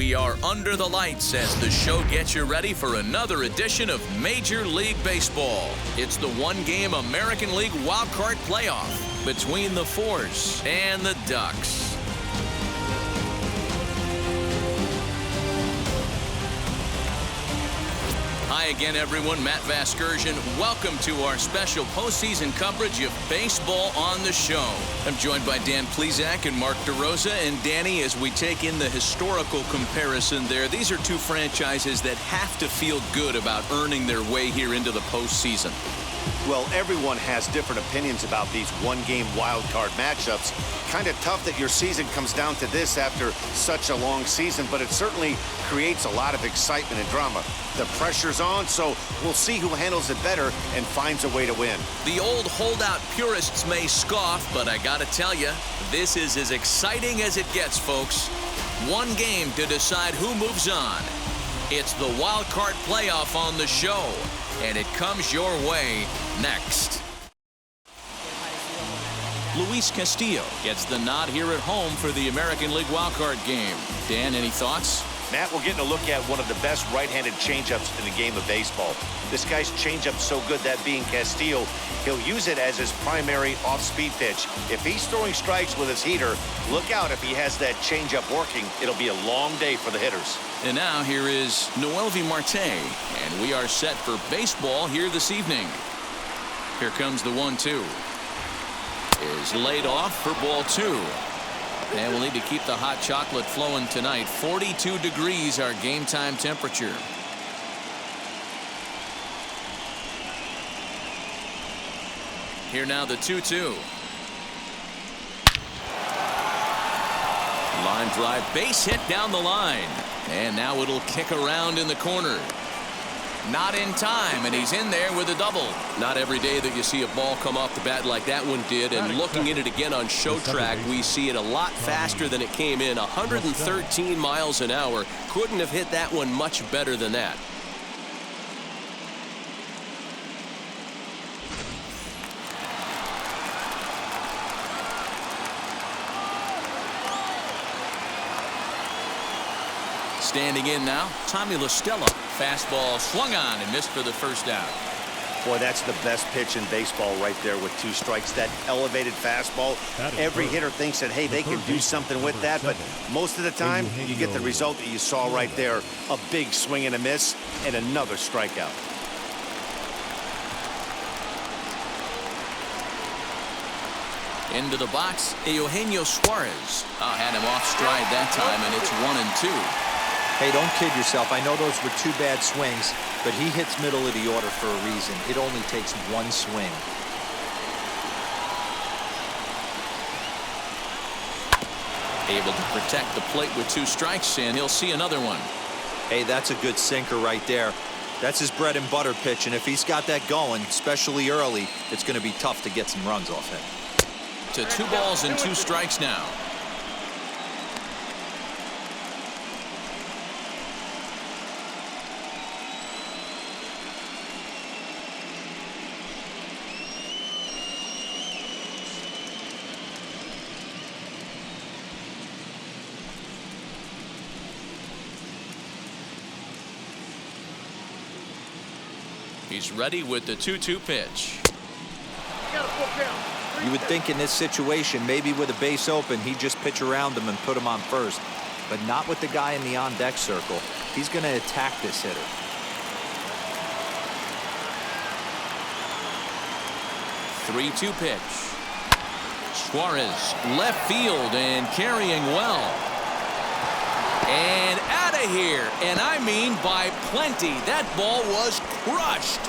We are under the lights as the show gets you ready for another edition of Major League Baseball. It's the one-game American League Wildcard playoff between the Force and the Ducks. Hi again, everyone. Matt Vasgersian. Welcome to our special postseason coverage of baseball on the show. I'm joined by Dan Plesac and Mark DeRosa. And Danny, as we take in the historical comparison there, these are two franchises that have to feel good about earning their way here into the postseason. Well, everyone has different opinions about these one-game wild card matchups. Kind of tough that your season comes down to this after such a long season, but it certainly creates a lot of excitement and drama. The pressure's on, so we'll see who handles it better and finds a way to win. The old holdout purists may scoff, but I gotta tell you, this is as exciting as it gets, folks. One game to decide who moves on. It's the wild card playoff on the show, and it comes your way next. Luis Castillo gets the nod here at home for the American League wildcard game. Dan, any thoughts? Matt, we're getting a look at one of the best right-handed changeups in the game of baseball. This guy's changeup's so good, that being Castillo, he'll use it as his primary off-speed pitch. If he's throwing strikes with his heater, look out if he has that changeup working. It'll be a long day for the hitters. And now here is Noelvi Marte, and we are set for baseball here this evening. Here comes the 1-2. Is laid off for ball 2. And we'll need to keep the hot chocolate flowing tonight. 42 degrees our game time temperature. Here now the 2-2. Line drive, base hit down the line. And now it'll kick around in the corner. Not in time, and he's in there with a double. Not every day that you see a ball come off the bat like that one did, and looking at it again on show track, we see it a lot faster than it came in. 113 miles an hour. Couldn't have hit that one much better than that. Standing in now, Tommy La Stella. Fastball swung on and missed for the first out. Boy, that's the best pitch in baseball right there with 2 strikes. That elevated fastball. Every hitter thinks that, hey, they can do something with that, but most of the time, you get the result that you saw right there. A big swing and a miss, and another strikeout. Into the box, Eugenio Suarez. Had him off stride that time, and it's 1-2. Hey, don't kid yourself. I know those were 2 bad swings, but he hits middle of the order for a reason. It only takes 1 swing. Able to protect the plate with 2 strikes, and he'll see another one. Hey, that's a good sinker right there. That's his bread and butter pitch, and if he's got that going, especially early, it's going to be tough to get some runs off him. To 2 balls and 2 strikes now. He's ready with the 2-2 pitch. You would think in this situation, maybe with a base open, he'd just pitch around him and put him on first. But not with the guy in the on-deck circle. He's going to attack this hitter. Three-two pitch. Suarez, left field and carrying well. And out of here. And I mean by plenty. That ball was crushed.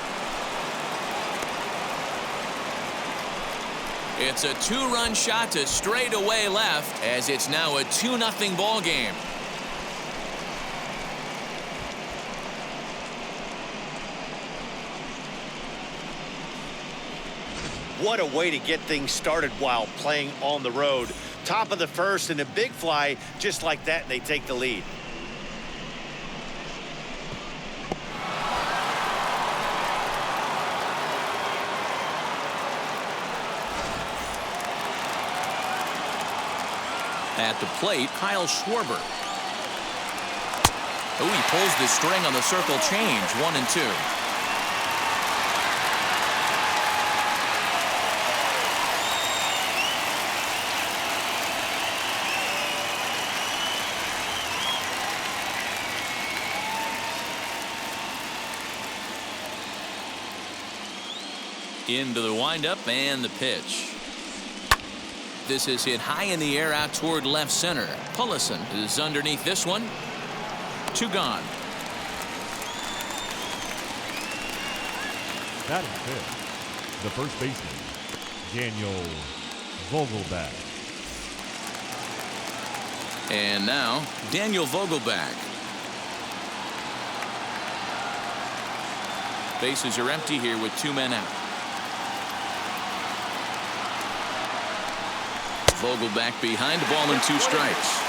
It's a 2-run shot to straightaway left as it's now a 2-0 ball game. What a way to get things started while playing on the road. Top of the first and a big fly just like that, and they take the lead. At the plate, Kyle Schwarber. Oh, he pulls the string on the circle change. 1-2. Into the windup and the pitch. This is hit high in the air out toward left center. Pullison is underneath this one. 2 gone. That is fifth. The first baseman, Daniel Vogelback. And now Daniel Vogelback. Bases are empty here with 2 men out. Vogelback behind, the ball and 2 strikes.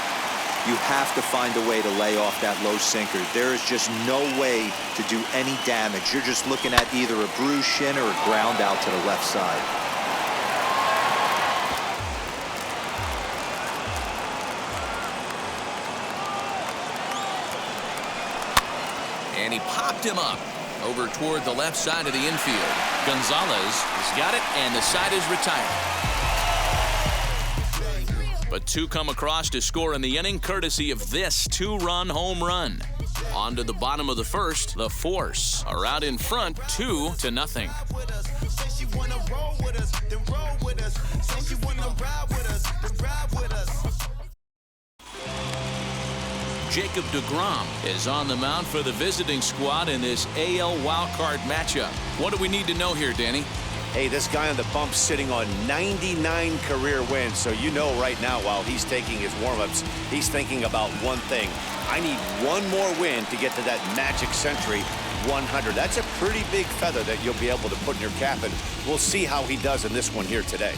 You have to find a way to lay off that low sinker. There is just no way to do any damage. You're just looking at either a bruised shin or a ground out to the left side. And he popped him up over toward the left side of the infield. Gonzalez has got it, and the side is retired. But 2 come across to score in the inning, courtesy of this 2-run home run. On to the bottom of the first, the Force are out in front 2-0. Jacob deGrom is on the mound for the visiting squad in this AL Wildcard matchup. What do we need to know here, Danny? Hey, this guy on the bump sitting on 99 career wins. So you know right now while he's taking his warm-ups, he's thinking about one thing. I need one more win to get to that magic century 100. That's a pretty big feather that you'll be able to put in your cap, and we'll see how he does in this one here today.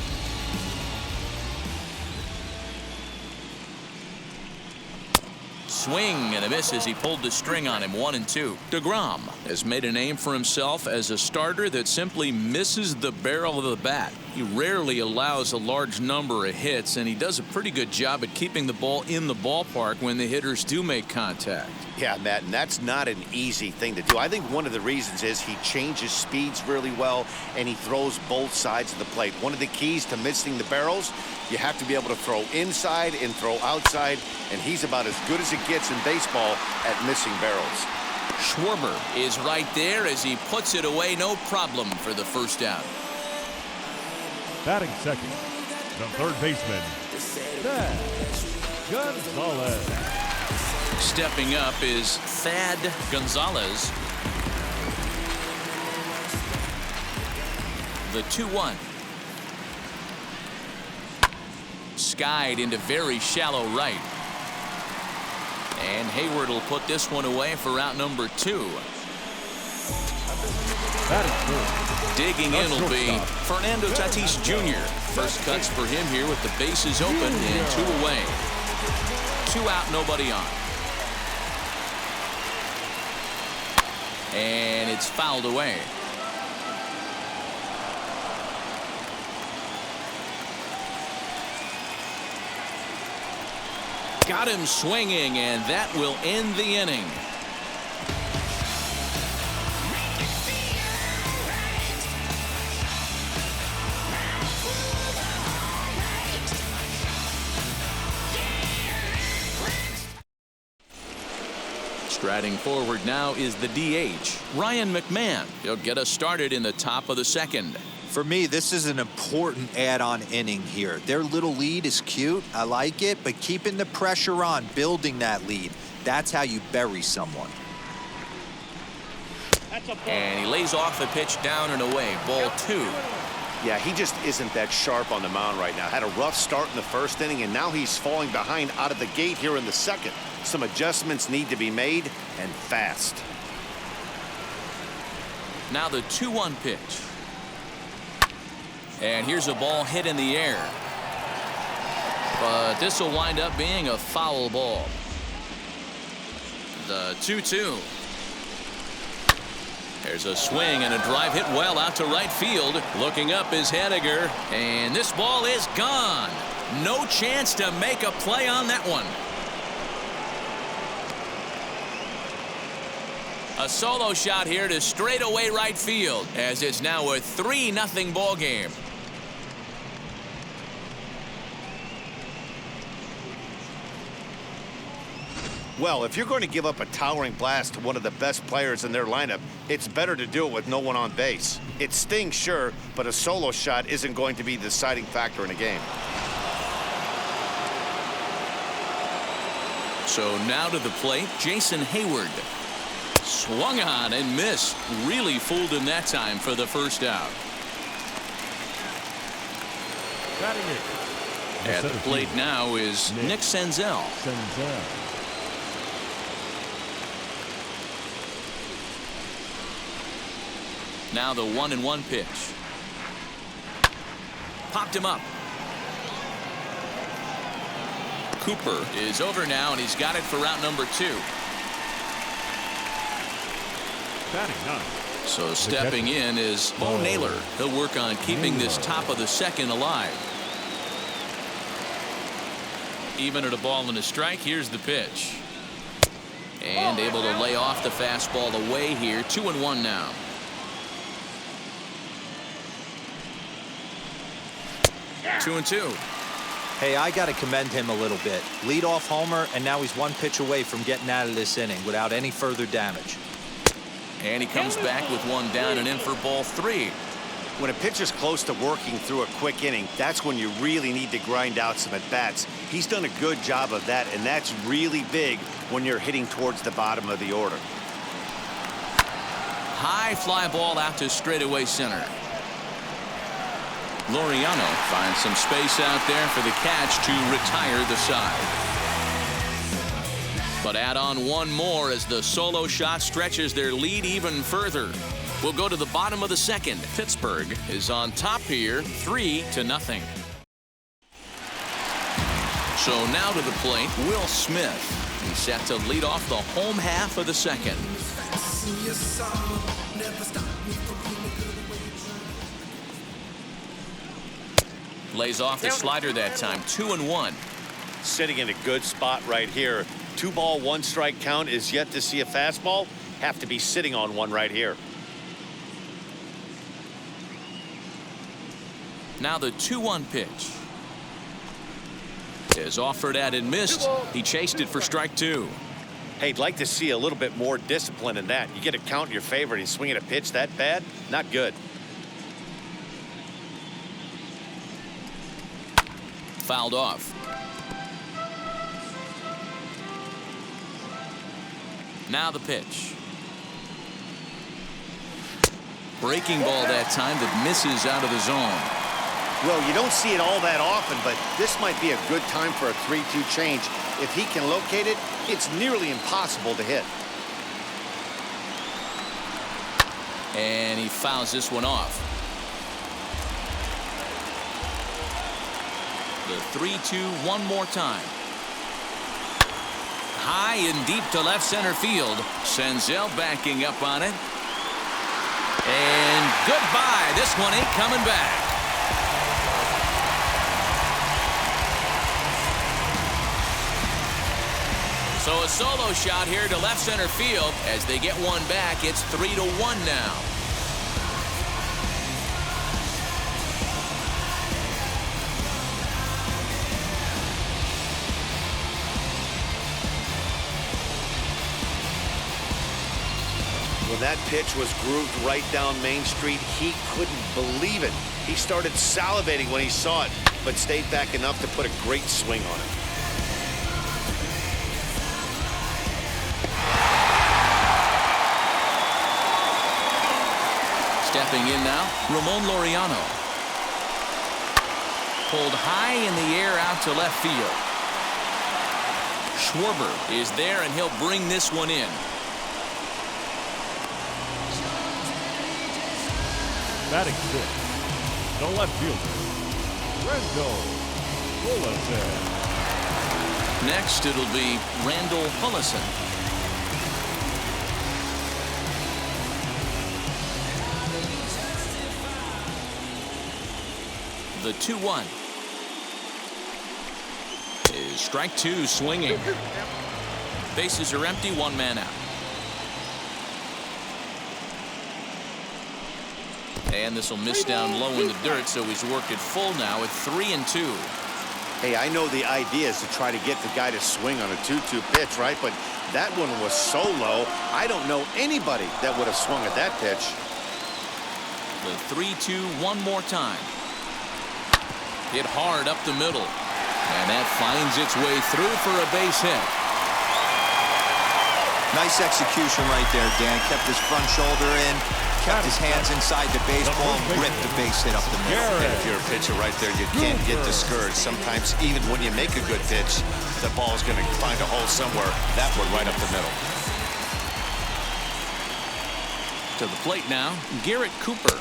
Swing and a miss as he pulled the string on him. 1-2. deGrom has made a name for himself as a starter that simply misses the barrel of the bat. He rarely allows a large number of hits, and he does a pretty good job at keeping the ball in the ballpark when the hitters do make contact. Yeah, Matt, and that's not an easy thing to do. I think one of the reasons is he changes speeds really well, and he throws both sides of the plate. One of the keys to missing the barrels, you have to be able to throw inside and throw outside, and he's about as good as it gets in baseball at missing barrels. Schwarber is right there as he puts it away, no problem for the first out. Batting second, the third baseman, Thad Gonzalez. Stepping up is Thad Gonzalez. The 2-1. Skied into very shallow right. And Hayward will put this one away for out number 2. Digging in will be Fernando Tatis Jr. First cuts for him here with the bases open and 2 away. 2 out, nobody on. And it's fouled away. Got him swinging, and that will end the inning. Striding forward now is the DH, Ryan McMahon. He'll get us started in the top of the second. For me, this is an important add-on inning here. Their little lead is cute. I like it, but keeping the pressure on, building that lead, that's how you bury someone. And he lays off the pitch down and away. Ball 2. Yeah, he just isn't that sharp on the mound right now. Had a rough start in the first inning, and now he's falling behind out of the gate here in the second. Some adjustments need to be made, and fast. Now the 2-1 pitch. And here's a ball hit in the air. But this will wind up being a foul ball. The 2-2. There's a swing and a drive hit well out to right field. Looking up is Hediger. And this ball is gone. No chance to make a play on that one. A solo shot here to straightaway right field, as it's now a 3-0 ball game. Well, if you're going to give up a towering blast to one of the best players in their lineup, it's better to do it with no one on base. It stings, sure, but a solo shot isn't going to be the deciding factor in a game. So now to the plate, Jason Hayward. Swung on and missed. Really fooled him that time for the first out. At the plate now is Nick Senzel. Now the 1-1 pitch. Popped him up. Cooper is over now, and he's got it for route number 2. So stepping in is Bo Naylor. He'll work on keeping this top of the second alive. Even at a ball and a strike, here's the pitch. And able to lay off the fastball away here. 2-1 now. Two and two. Hey, I got to commend him a little bit. Leadoff homer, and now he's one pitch away from getting out of this inning without any further damage. And he comes back with one down and in for ball 3. When a pitcher's close to working through a quick inning, that's when you really need to grind out some at-bats. He's done a good job of that, and that's really big when you're hitting towards the bottom of the order. High fly ball out to straightaway center. Laureano finds some space out there for the catch to retire the side. But add on one more as the solo shot stretches their lead even further. We'll go to the bottom of the second. Pittsburgh is on top here, 3-0. So now to the plate, Will Smith. He's set to lead off the home half of the second. Lays off the slider that time. 2-1. Sitting in a good spot right here. 2-ball, 1-strike count is yet to see a fastball. Have to be sitting on one right here. Now the 2-1 pitch. Is offered at and missed. He chased it for strike 2. Hey, I'd like to see a little bit more discipline in that. You get a count in your favor and you swing at a pitch that bad? Not good. Fouled off. Now the pitch. Breaking ball that time that misses out of the zone. Well, you don't see it all that often, but this might be a good time for a 3-2 change. If he can locate it, it's nearly impossible to hit. And he fouls this one off. The 3-2 one more time. High and deep to left center field. Senzel backing up on it. And goodbye. This one ain't coming back. So a solo shot here to left center field. As they get one back, it's 3-1 now. When that pitch was grooved right down Main Street, he couldn't believe it. He started salivating when he saw it, but stayed back enough to put a great swing on it. Stepping in now, Ramon Laureano. Pulled high in the air out to left field. Schwarber is there, and he'll bring this one in. Batting sixth, the left fielder, Randall Pullison. Next, it'll be Randall Pullison. The 2-1 is strike 2 swinging. Bases are empty, one man out. And this will miss down low in the dirt, so he's worked it full now at 3-2. Hey, I know the idea is to try to get the guy to swing on a 2-2 pitch, right? But that one was so low, I don't know anybody that would have swung at that pitch. The 3-2 one more time. Hit hard up the middle. And that finds its way through for a base hit. Nice execution right there, Dan. Kept his front shoulder in, kept his hands inside the baseball, and ripped the base hit up the middle. And if you're a pitcher right there, you can't get discouraged. Sometimes even when you make a good pitch, the ball's going to find a hole somewhere. That one right up the middle. To the plate now, Garrett Cooper.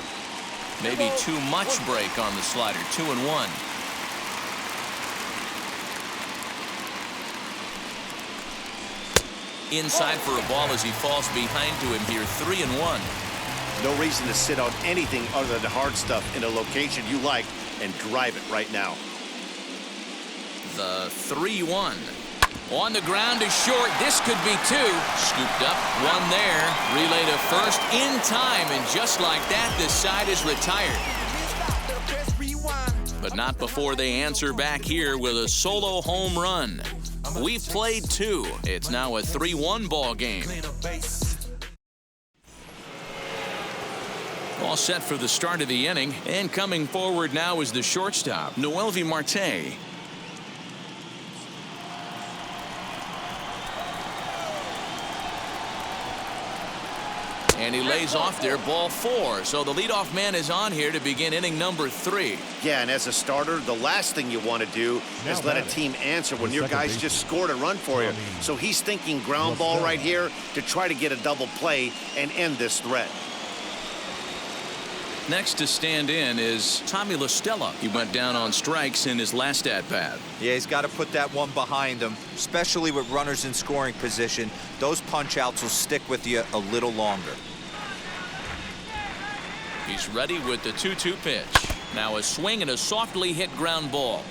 Maybe too much break on the slider, 2-1. Inside for a ball as he falls behind to him here, 3-1. No reason to sit on anything other than the hard stuff in a location you like and drive it right now. The 3-1. On the ground is short. This could be two. Scooped up, one there. Relay to first in time, and just like that, this side is retired. But not before they answer back here with a solo home run. We've played two. It's now a 3-1 ball game. All set for the start of the inning, and coming forward now is the shortstop, Noelvi Marte. And he lays off there, ball 4. So the leadoff man is on here to begin inning number 3. Yeah, and as a starter, the last thing you want to do is let a team answer when your guys just scored a run for you. So he's thinking ground ball right here to try to get a double play and end this threat. Next to stand in is Tommy La Stella. He went down on strikes in his last at-bat. Yeah, he's got to put that one behind him, especially with runners in scoring position. Those punch-outs will stick with you a little longer. He's ready with the 2-2 pitch. Now a swing and a softly hit ground ball.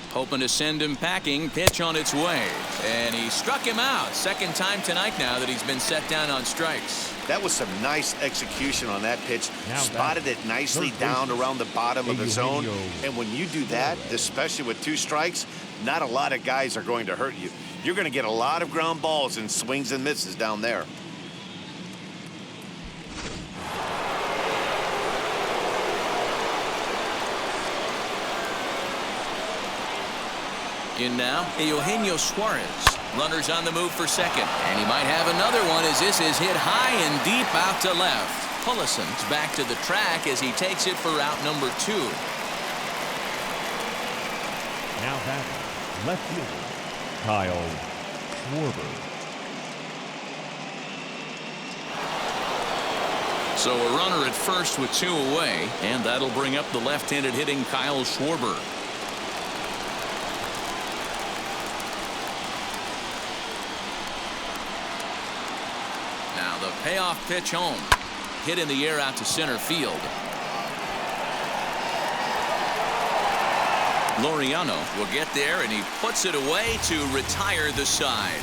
Hoping to send him packing. Pitch on its way. And he struck him out. Second time tonight now that he's been set down on strikes. That was some nice execution on that pitch. Spotted it nicely down around the bottom of the zone. And when you do that, especially with 2 strikes, not a lot of guys are going to hurt you. You're going to get a lot of ground balls and swings and misses down there. In now, Eugenio Suarez. Runners on the move for second. And he might have another one as this is hit high and deep out to left. Pullison's back to the track as he takes it for out number 2. Now back, left fielder, Kyle Schwarber. So a runner at first with 2 away, and that'll bring up the left-handed hitting Kyle Schwarber. Now the payoff pitch home. Hit in the air out to center field. Laureano will get there, and he puts it away to retire the side.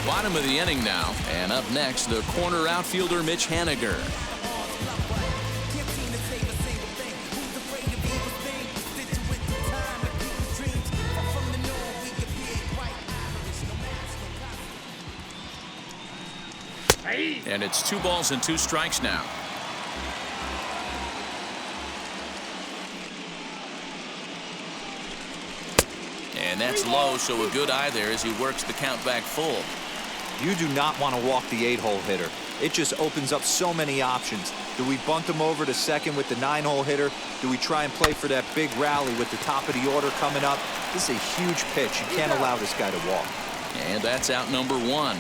Bottom of the inning now, and up next, the corner outfielder Mitch Haniger. And it's 2 balls and 2 strikes now. And that's low, so a good eye there as he works the count back full. You do not want to walk the 8-hole hitter. It just opens up so many options. Do we bunt him over to second with the 9-hole hitter? Do we try and play for that big rally with the top of the order coming up? This is a huge pitch. You can't allow this guy to walk. And that's out number 1.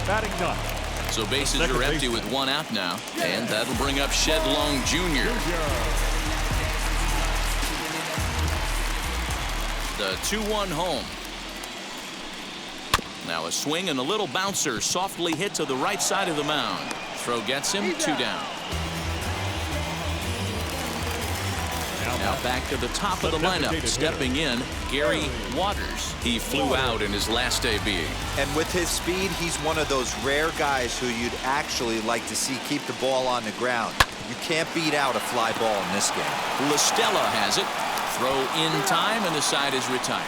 Batting done. So bases are empty with 1 out now, and that'll bring up Shed Long Jr. The 2-1 home. Now a swing and a little bouncer softly hit to the right side of the mound. Throw gets him 2 down. Now back to the top of the lineup. Stepping in, Gary Waters. He flew out in his last AB. And with his speed, he's one of those rare guys who you'd actually like to see keep the ball on the ground. You can't beat out a fly ball in this game. LaStella has it. Throw in time, and the side is retired.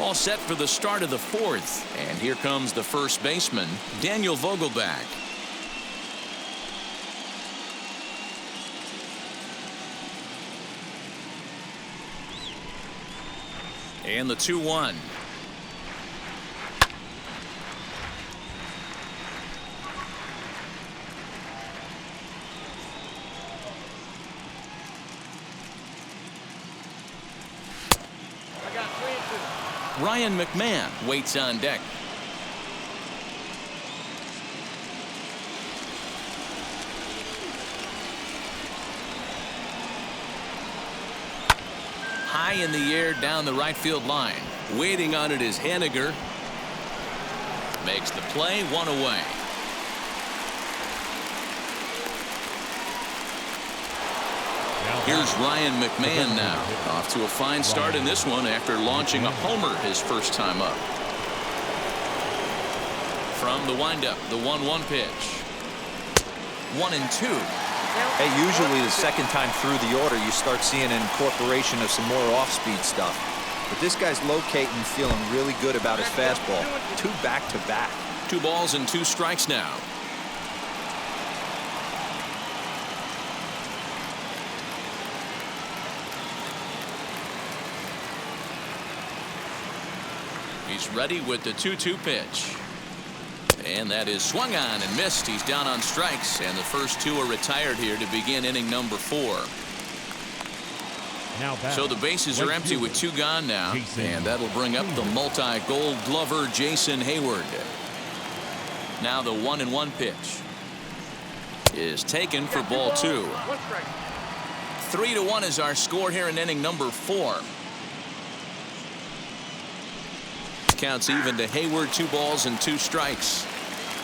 All set for the start of the 4th. And here comes the first baseman, Daniel Vogelbach. And the 2-1. Ryan McMahon waits on deck. High in the air down the right field line. Waiting on it is Haniger. Makes the play, 1 away. Here's Ryan McMahon now. Off to a fine start in this one after launching a homer his first time up. From the windup, the 1-1 pitch. 1-2. Hey, usually the second time through the order, you start seeing an incorporation of some more off-speed stuff. But this guy's locating, feeling really good about his fastball. 2 back-to-back. 2 balls and 2 strikes now. He's ready with the 2-2 pitch. And that is swung on and missed. He's down on strikes, and the first 2 are retired here to begin inning number 4. So the bases are empty with 2 gone now, and that'll bring up the multi-gold glover Jason Hayward. Now the 1-1 pitch is taken for ball 2. 3-1 is our score here in inning number 4. Counts even to Hayward. 2 balls and 2 strikes.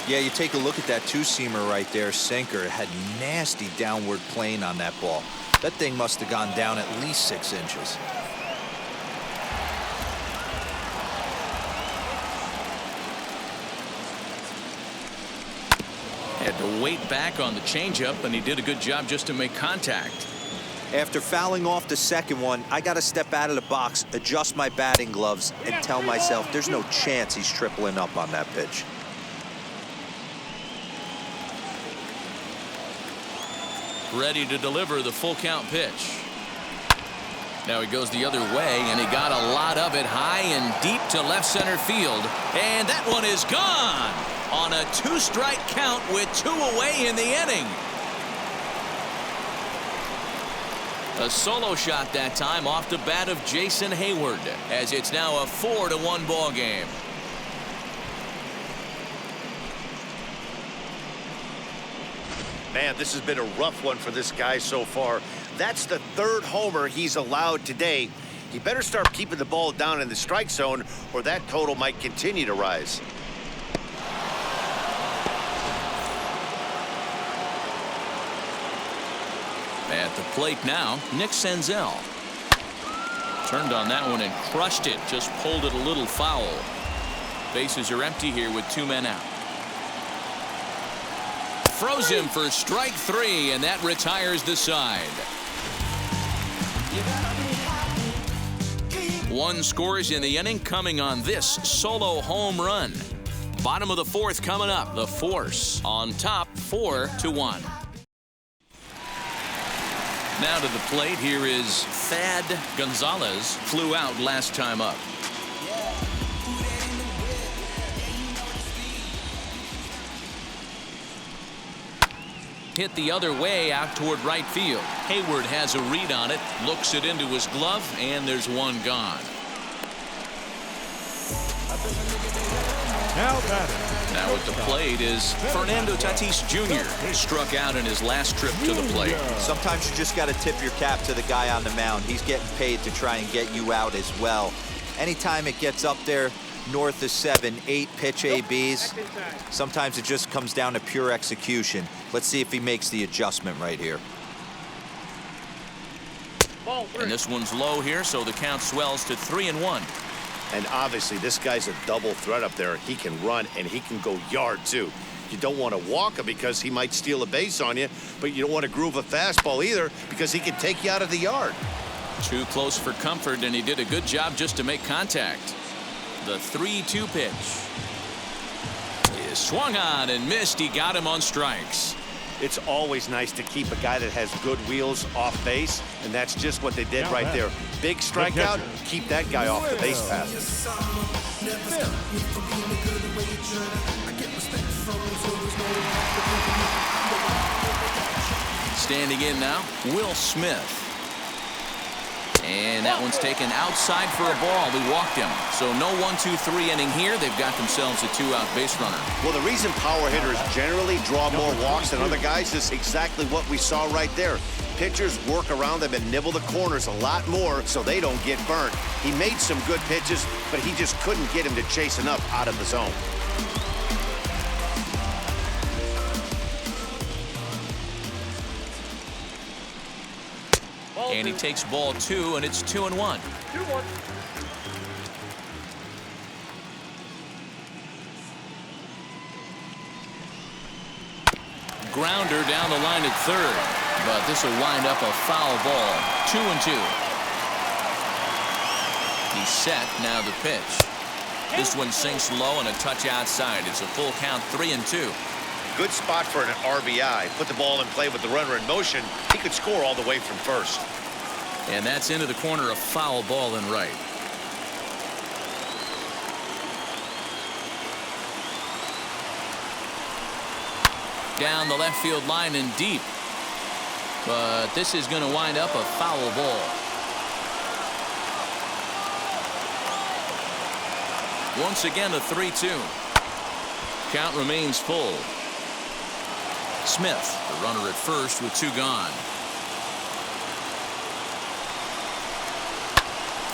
Yeah, you take a look at that 2-seamer right there, sinker. It had nasty downward plane on that ball. That thing must have gone down at least 6 inches. Had to wait back on the changeup, and he did a good job just to make contact. After fouling off the second one, I got to step out of the box, adjust my batting gloves, and tell myself there's no chance he's tripling up on that pitch. Ready to deliver the full count pitch. Now he goes the other way, and he got a lot of it high and deep to left center field. And that one is gone on a 2-strike count with 2 away in the inning. A solo shot that time off the bat of Jason Hayward, as it's now a 4-1 ball game. Man, this has been a rough one for this guy so far. That's the 3rd homer he's allowed today. He better start keeping the ball down in the strike zone, or that total might continue to rise. At the plate now, Nick Senzel. Turned on that one and crushed it. Just pulled it a little foul. Bases are empty here with 2 men out. Froze him for strike 3, and that retires the side. 1 scores in the inning coming on this solo home run. Bottom of the 4th coming up. The Force on top, 4-1. Now to the plate, here is Thad Gonzalez. Flew out last time up. Hit the other way out toward right field. Hayward has a read on it, looks it into his glove, and there's 1 gone. Now batting. Now at the plate is Fernando Tatis Jr. Struck out in his last trip to the plate. Sometimes you just got to tip your cap to the guy on the mound. He's getting paid to try and get you out as well. Anytime it gets up there north of 7, 8 pitch ABs, sometimes it just comes down to pure execution. Let's see if he makes the adjustment right here. And this one's low here, so the count swells to 3-1. And obviously, this guy's a double threat up there. He can run and he can go yard, too. You don't want to walk him because he might steal a base on you, but you don't want to groove a fastball either because he can take you out of the yard. Too close for comfort, and he did a good job just to make contact. The 3-2 pitch is swung on and missed. He got him on strikes. It's always nice to keep a guy that has good wheels off base, and that's just what they did right there. Big strikeout, keep that guy off the base path. Standing in now, Will Smith. And that one's taken outside for a ball. We walked him. So no 1-2-3 inning here. They've got themselves a 2-out base runner. Well, the reason power hitters generally draw more walks than other guys is exactly what we saw right there. Pitchers work around them and nibble the corners a lot more so they don't get burnt. He made some good pitches, but he just couldn't get him to chase enough out of the zone. And he takes ball 2, and it's 2-1. 2-1. Grounder down the line at third, but this will wind up a foul ball. 2-2. He's set. Now the pitch. This one sinks low and a touch outside. It's a full count, 3-2. Good spot for an RBI. Put the ball in play with the runner in motion. He could score all the way from first. And that's into the corner, a foul ball in right. Down the left field line and deep. But this is going to wind up a foul ball. Once again, a 3-2. Count remains full. Smith, the runner at first with 2 gone.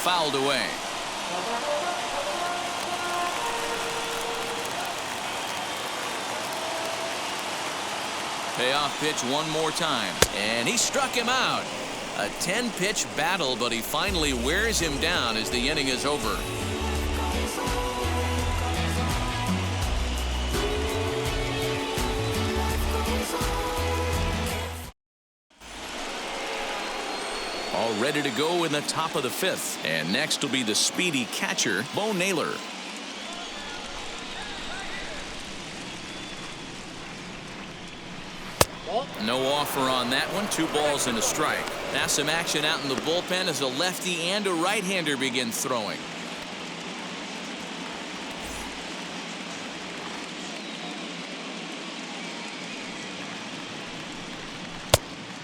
Fouled away. Payoff pitch one more time, and he struck him out. A 10-pitch battle, but he finally wears him down as the inning is over. All ready to go in the top of the 5th. And next will be the speedy catcher, Bo Naylor. No offer on that one. 2 balls and a strike. Now some action out in the bullpen as a lefty and a right-hander begin throwing.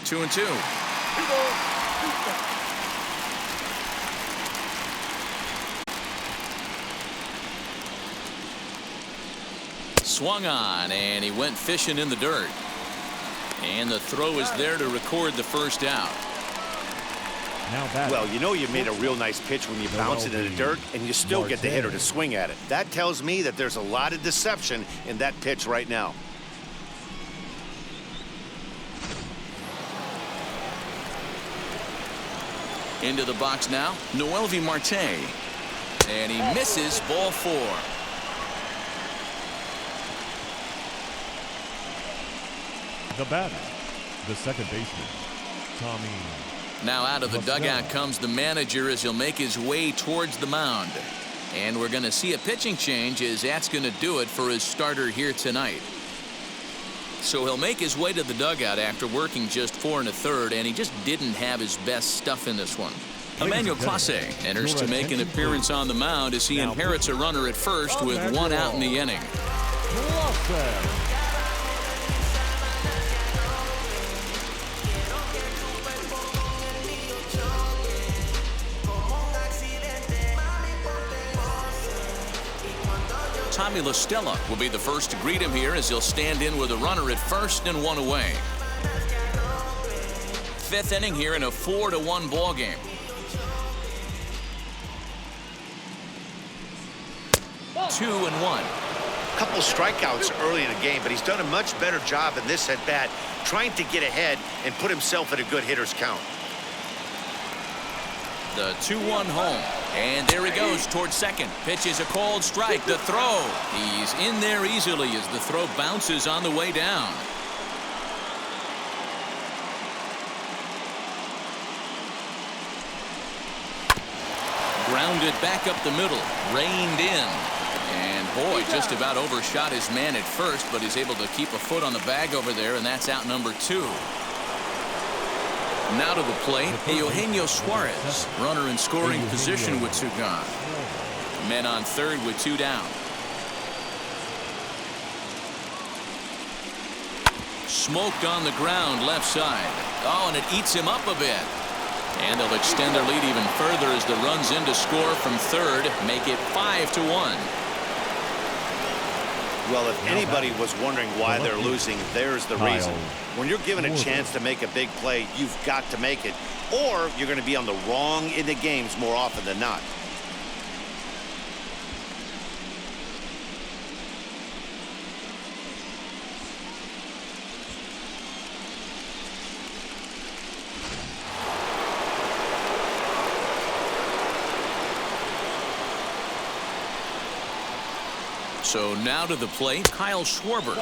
Two and 2. Swung on, and he went fishing in the dirt. And the throw is there to record the first out. Well, you know you made a real nice pitch when you bounce it in the dirt and you still get the hitter to swing at it. That tells me that there's a lot of deception in that pitch right now. Into the box now, Noelvi Marte. And he misses, ball 4. The batter, the second baseman, Tommy. Now out of the dugout comes the manager as he'll make his way towards the mound. And we're going to see a pitching change as that's going to do it for his starter here tonight. So he'll make his way to the dugout after working just 4 1/3, and he just didn't have his best stuff in this one. Emmanuel Clase enters to make an appearance on the mound as he inherits a runner at first with 1 out in the inning. Tommy LaStella will be the first to greet him here as he'll stand in with a runner at first and one away. Fifth inning here in a 4-1 ball game. Two and one. Couple strikeouts early in the game, but he's done a much better job in this at bat, trying to get ahead and put himself at a good hitter's count. The 2-1 home, and there he goes towards second. Pitch is a called strike. The throw, he's in there easily as the throw bounces on the way down. Grounded back up the middle, reined in. And boy, just about overshot his man at first, but he's able to keep a foot on the bag over there, and that's out number 2. Now to the plate, Eugenio Suarez, runner in scoring position with 2 gone. Men on third with 2 down. Smoked on the ground left side. Oh, and it eats him up a bit. And they'll extend their lead even further as the runs in to score from third, make it 5-1. Well, if anybody was wondering why they're losing, there's the reason. When you're given a chance to make a big play, you've got to make it, or you're going to be on the wrong end of games more often than not. So now to the plate, Kyle Schwarber.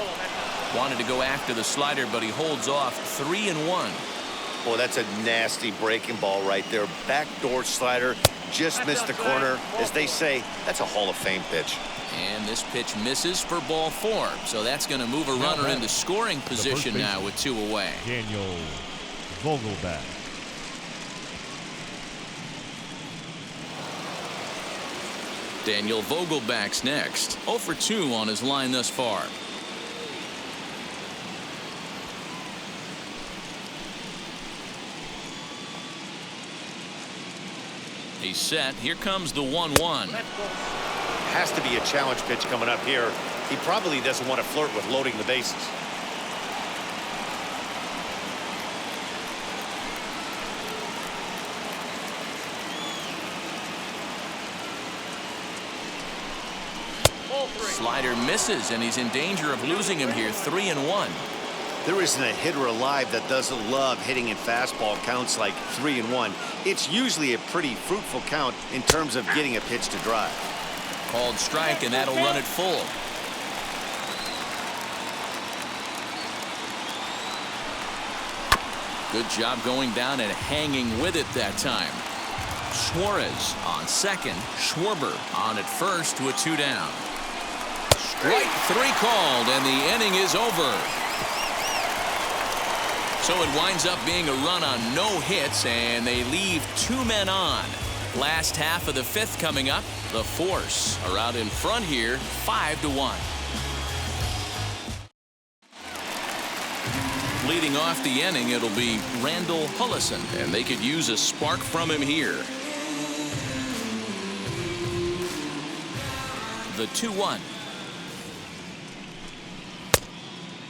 Wanted to go after the slider, but he holds off. 3-1. Boy, that's a nasty breaking ball right there. Backdoor slider, just missed the corner. As they say, that's a Hall of Fame pitch. And this pitch misses for ball 4. So that's going to move a runner into scoring position now with 2 away. Daniel Vogelbach. Daniel Vogelbach's next. 0 for 2 on his line thus far. He's set. Here comes the 1-1. Has to be a challenge pitch coming up here. He probably doesn't want to flirt with loading the bases. Slider misses, and he's in danger of losing him here. 3-1. There isn't a hitter alive that doesn't love hitting in fastball counts like 3-1. It's usually a pretty fruitful count in terms of getting a pitch to drive. Called strike, and that'll run it full. Good job going down and hanging with it that time. Suarez on second. Schwarber on at first with 2 down. Strike 3 called, and the inning is over. So it winds up being a run on no hits, and they leave 2 men on. Last half of the 5th coming up. The Force are out in front here, 5-1. Leading off the inning, it'll be Randall Hullison, and they could use a spark from him here. The 2-1.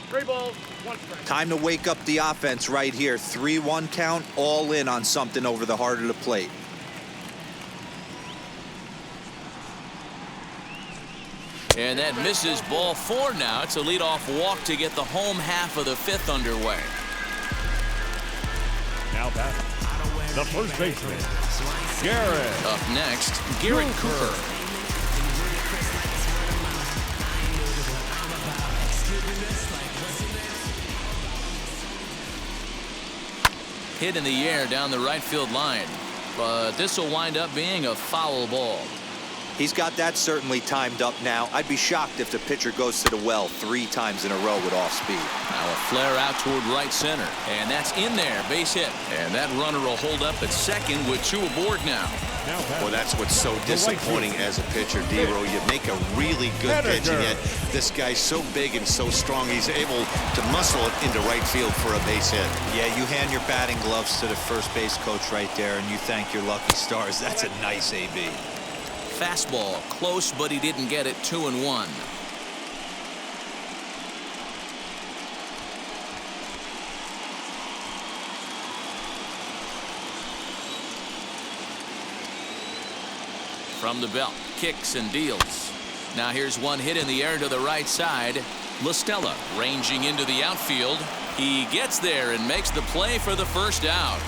3 balls, 1 strike. Time to wake up the offense right here. 3-1 count, all in on something over the heart of the plate. And that misses ball 4 now. It's a leadoff walk to get the home half of the 5th underway. Now batting, the first baseman, Garrett. Up next, Garrett Cooper. Hit in the air down the right field line, but this will wind up being a foul ball. He's got that certainly timed up now. I'd be shocked if the pitcher goes to the well 3 times in a row with off speed. Now a flare out toward right center, and that's in there, base hit. And that runner will hold up at second with 2 aboard now. Well, that's what's so disappointing as a pitcher, D-Row. You make a really good pitch, and yet this guy's so big and so strong, he's able to muscle it into right field for a base hit. Yeah, you hand your batting gloves to the first base coach right there, and you thank your lucky stars. That's a nice AB. fastball. Close, but he didn't get it. 2-1. From the belt, kicks and deals. Now here's one hit in the air to the right side. LaStella ranging into the outfield. He gets there and makes the play for the first out.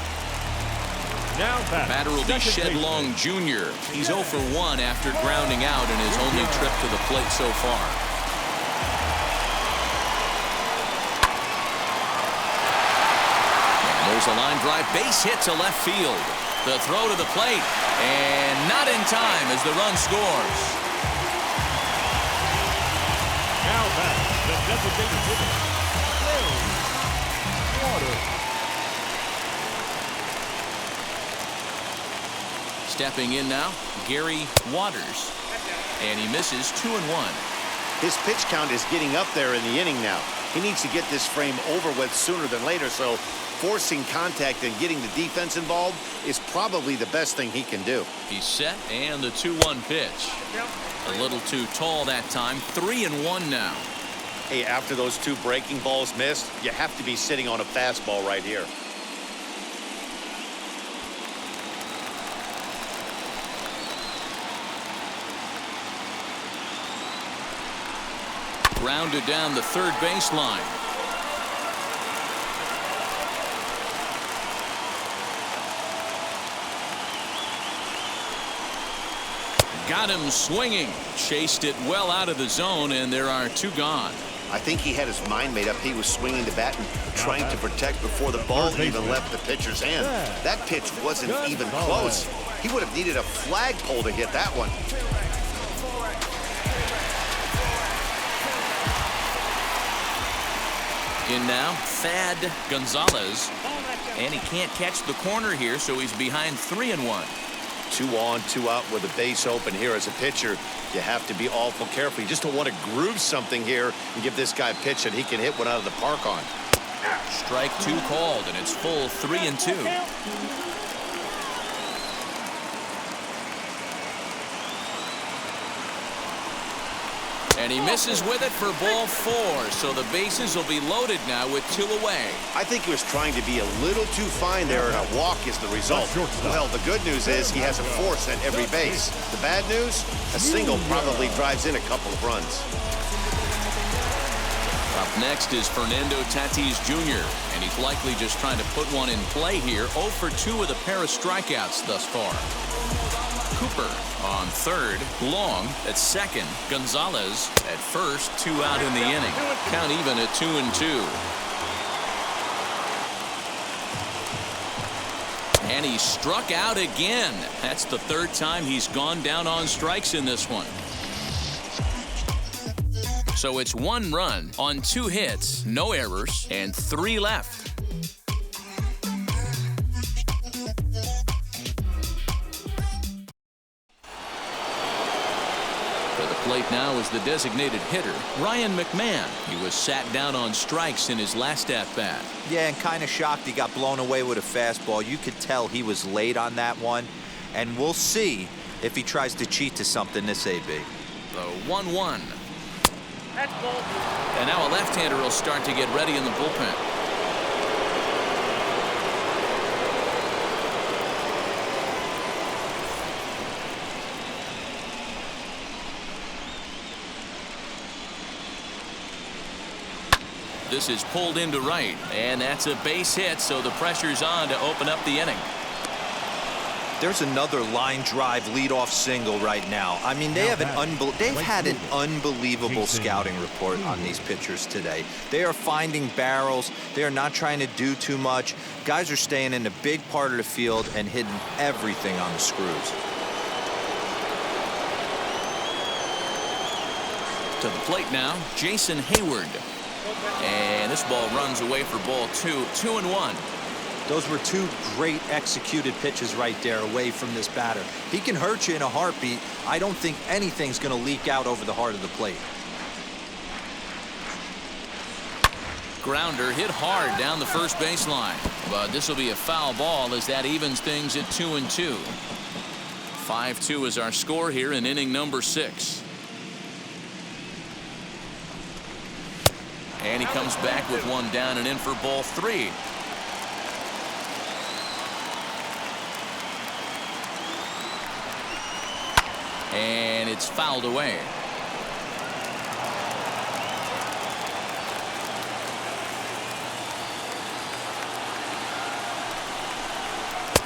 Now Batter will be Shed Long Jr. He's 0 for 1 after grounding out in his only trip to the plate so far. And there's a line drive, base hit to left field. The throw to the plate, and not in time as the run scores. Now back, the designated hitter, Water. Stepping in now, Gary Waters, and he misses. 2-1. His pitch count is getting up there in the inning now. He needs to get this frame over with sooner than later, so forcing contact and getting the defense involved is probably the best thing he can do. He's set, and the 2-1 pitch. A little too tall that time. 3-1 now. Hey, after those 2 breaking balls missed, you have to be sitting on a fastball right here. Grounded down the third baseline. Got him swinging. Chased it well out of the zone, and there are 2 gone. I think he had his mind made up. He was swinging the bat and trying to protect before the ball even left the pitcher's hand. That pitch wasn't even close. He would have needed a flagpole to hit that one. In now, Thad Gonzalez, and he can't catch the corner here, so he's behind 3-1. 2 on, 2 out with a base open here. As a pitcher, you have to be awful careful. You just don't want to groove something here and give this guy a pitch that he can hit one out of the park on. Strike 2 called, and it's full 3-2. And he misses with it for ball 4, so the bases will be loaded now with 2 away. I think he was trying to be a little too fine there, and a walk is the result. Well, the good news is he has a force at every base. The bad news, a single probably drives in a couple of runs. Up next is Fernando Tatis Jr., and he's likely just trying to put one in play here. 0 for 2 with a pair of strikeouts thus far. Cooper on third, Long at second, Gonzalez at first. 2 out in the inning. Count even at 2-2. And he struck out again. That's the 3rd time he's gone down on strikes in this one. So it's 1 run on 2 hits, no errors, and 3 left. Plate now is the designated hitter, Ryan McMahon. He was sat down on strikes in his last at-bat. Yeah, and kind of shocked he got blown away with a fastball. You could tell he was late on that one, and we'll see if he tries to cheat to something this AB. The 1-1. And now a left-hander will start to get ready in the bullpen. This is pulled into right, and that's a base hit, so the pressure's on to open up the inning. There's another line drive leadoff single right now. I mean, they've had an unbelievable scouting report on these pitchers today. They are finding barrels. They are not trying to do too much. Guys are staying in the big part of the field and hitting everything on the screws. To the plate now, Jason Hayward. And this ball runs away for ball 2. 2-1. Those were 2 great executed pitches right there away from this batter. He can hurt you in a heartbeat. I don't think anything's going to leak out over the heart of the plate. Grounder hit hard down the first baseline, but this will be a foul ball as that evens things at 2-2. 5-2 is our score here in inning number 6. And he comes back with one down and in for ball 3. And it's fouled away.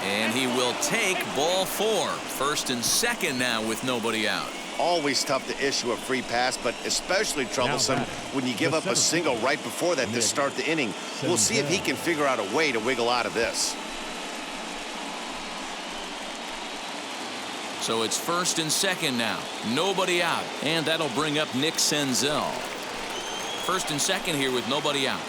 And he will take ball 4. First and second now with nobody out. Always tough to issue a free pass, but especially troublesome when you give up a single right before that to start the inning. We'll see if he can figure out a way to wiggle out of this. So it's first and second now. Nobody out. And that'll bring up Nick Senzel. First and second here with nobody out.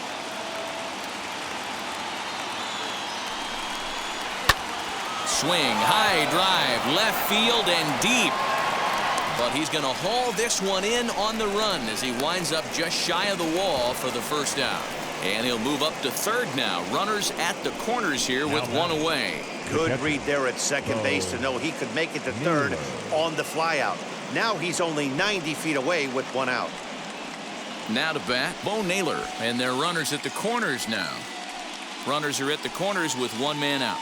Swing, high drive, left field and deep. But he's going to haul this one in on the run as he winds up just shy of the wall for the first out. And he'll move up to third now. Runners at the corners here with one away. Good read there at second base to know he could make it to third on the flyout. Now he's only 90 feet away with one out. Now to bat, Bo Naylor, and their runners at the corners now. Runners are at the corners with one man out.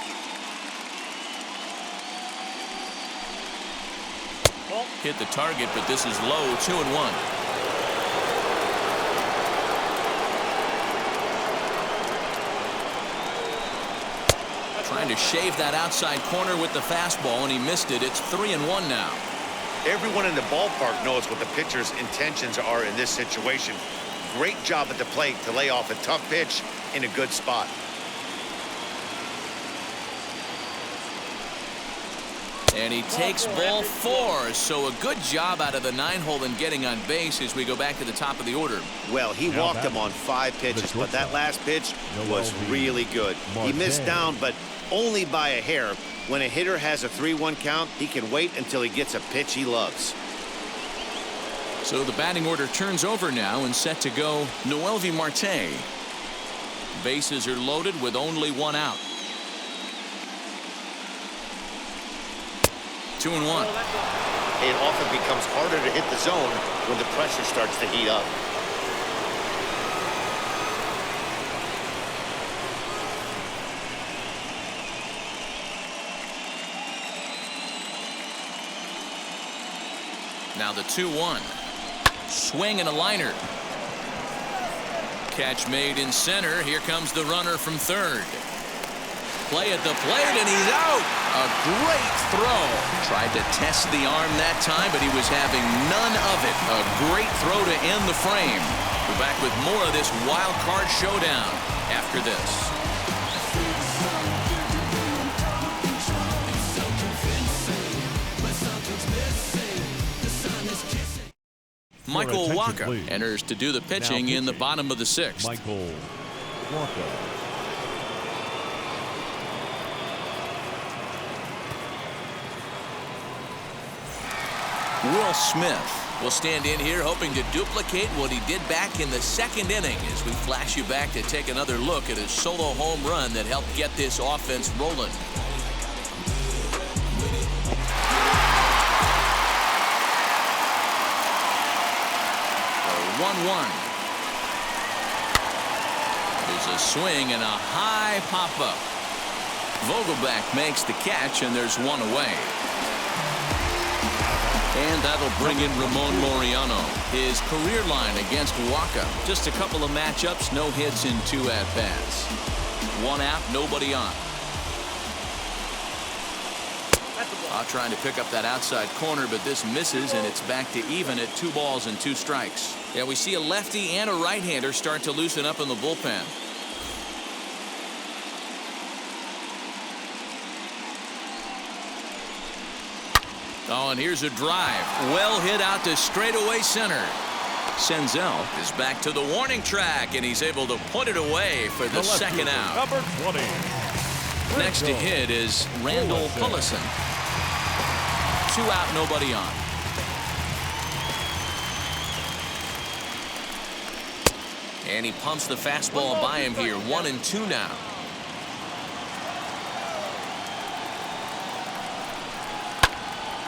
Hit the target, but this is low. 2-1. Trying to shave that outside corner with the fastball, and he missed it. It's 3-1 now. Everyone in the ballpark knows what the pitcher's intentions are in this situation. Great job at the plate to lay off a tough pitch in a good spot. And he takes ball 4. So a good job out of the 9-hole in getting on base as we go back to the top of the order. Well, he walked him on 5 pitches, but that last pitch was really good. He missed down, but only by a hair. When a hitter has a 3-1 count, he can wait until he gets a pitch he loves. So the batting order turns over now and set to go Noelvi Marte. Bases are loaded with only one out. 2-1. It often becomes harder to hit the zone when the pressure starts to heat up. Now the 2-1. Swing and a liner. Catch made in center. Here comes the runner from third. Play at the plate, and he's out. A great throw. Tried to test the arm that time, but he was having none of it. A great throw to end the frame. We're back with more of this wild card showdown after this. Michael Wacha enters to do the pitching in the bottom of the 6th. Michael Wacha. Will Smith will stand in here hoping to duplicate what he did back in the 2nd inning as we flash you back to take another look at his solo home run that helped get this offense rolling. A 1-1. There's a swing and a high pop-up. Vogelbach makes the catch, and there's one away. And that'll bring in Ramon Laureano. His career line against Wacha. Just a couple of matchups, no hits in 2 at-bats. One out, nobody on. Trying to pick up that outside corner, but this misses, and it's back to even at 2 balls and 2 strikes. Yeah, we see a lefty and a right-hander start to loosen up in the bullpen. Oh, and here's a drive. Well hit out to straightaway center. Senzel is back to the warning track, and he's able to put it away for the 2nd out. Number 20. Next to hit is Randall Pullison. 2 out, nobody on. And he pumps the fastball by him here. 1-2 now.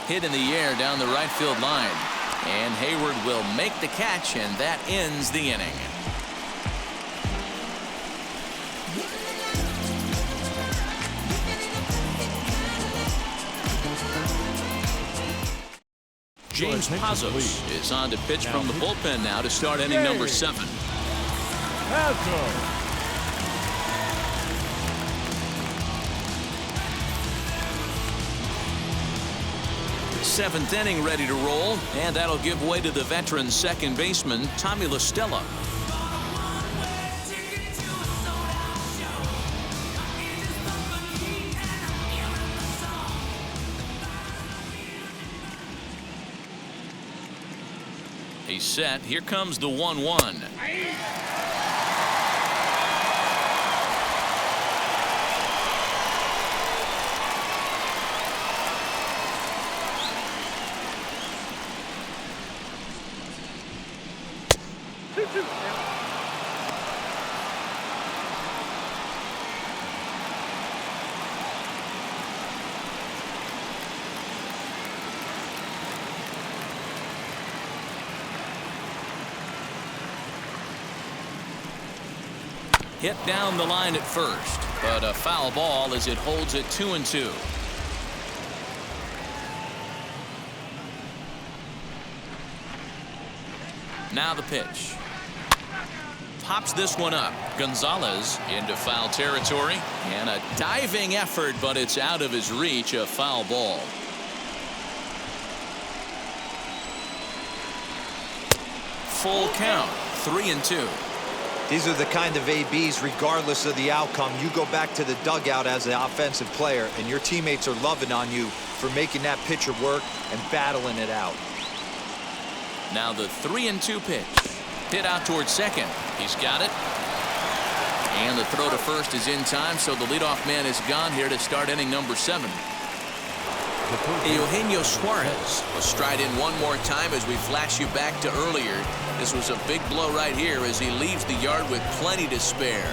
Hit in the air down the right field line. And Hayward will make the catch, and that ends the inning. James Pazos is on to pitch from the bullpen now to start inning number 7. Seventh inning ready to roll, and that'll give way to the veteran second baseman Tommy La Stella. He's set. Here comes the 1-1. Hit down the line at first, but a foul ball as it holds it 2-2. Now the pitch. Pops this one up. Gonzalez into foul territory, and a diving effort, but it's out of his reach. A foul ball. Full count, 3-2. These are the kind of ABs, regardless of the outcome, you go back to the dugout as the offensive player, and your teammates are loving on you for making that pitcher work and battling it out. Now the 3-2 pitch. Hit out towards second. He's got it. And the throw to first is in time, so the leadoff man is gone here to start inning number 7. Eugenio Suarez will stride in one more time as we flash you back to earlier. This was a big blow right here as he leaves the yard with plenty to spare.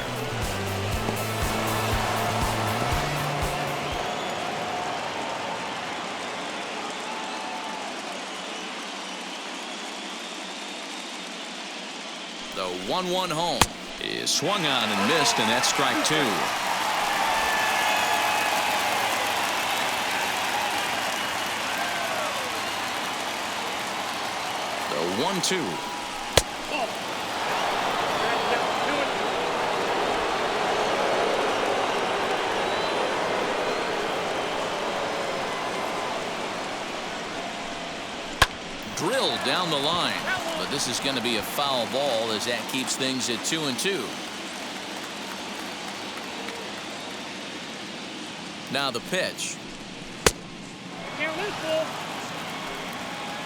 The 1-1 home is swung on and missed, and that's strike 2. The 1-2. Drilled down the line, but this is going to be a foul ball as that keeps things at 2-2. Now the pitch.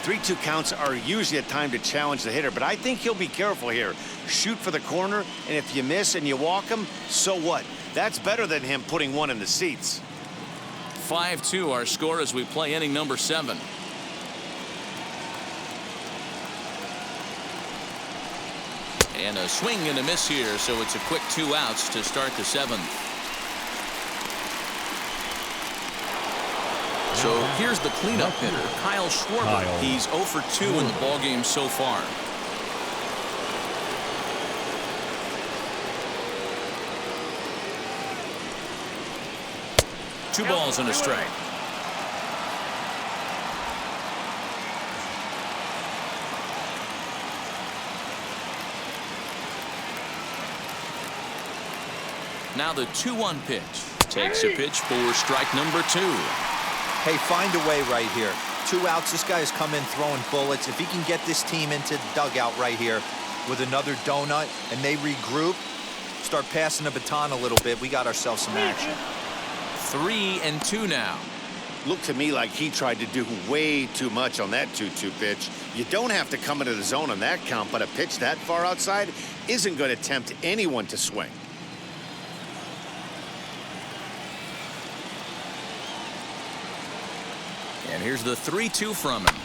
3-2 counts are usually a time to challenge the hitter, but I think he'll be careful here. Shoot for the corner, and if you miss and you walk him, so what? That's better than him putting one in the seats. 5-2 our score as we play inning number 7. And a swing and a miss here, so it's a quick 2 outs to start the 7th. So here's the cleanup hitter, Kyle Schwarber. He's 0 for 2 in the ballgame so far. Two balls and a strike. Now the 2-1 pitch. Takes a pitch for strike number 2. Hey, find a way right here. 2 outs. This guy has come in throwing bullets. If he can get this team into the dugout right here with another donut and they regroup, start passing the baton a little bit, we got ourselves some action. 3-2 now. Looked to me like he tried to do way too much on that 2-2 pitch. You don't have to come into the zone on that count, but a pitch that far outside isn't going to tempt anyone to swing. And here's the 3-2 from him.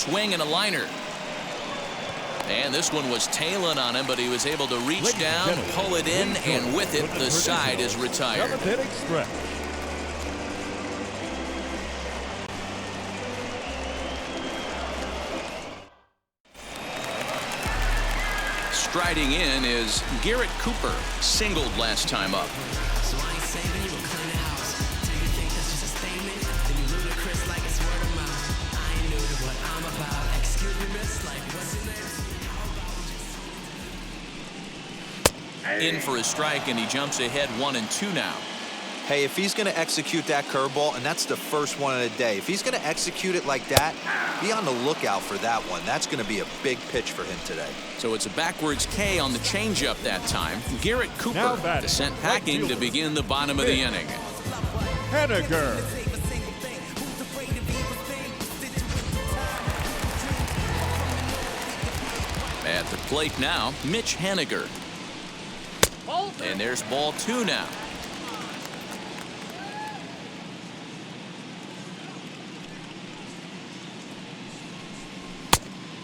swing and a liner. And this one was tailing on him, but he was able to reach down, pull it in, and with it, the side is retired. Striding in is Garrett Cooper, singled last time up. In for a strike, and he jumps ahead 1-2 now. Hey, if he's going to execute that curveball, and that's the first one of the day, if he's going to execute it like that, be on the lookout for that one. That's going to be a big pitch for him today. So it's a backwards K on the changeup that time. Garrett Cooper, the sent packing to begin the bottom of the inning. Henniger. At the plate now, Mitch Henniger. And there's ball 2 now.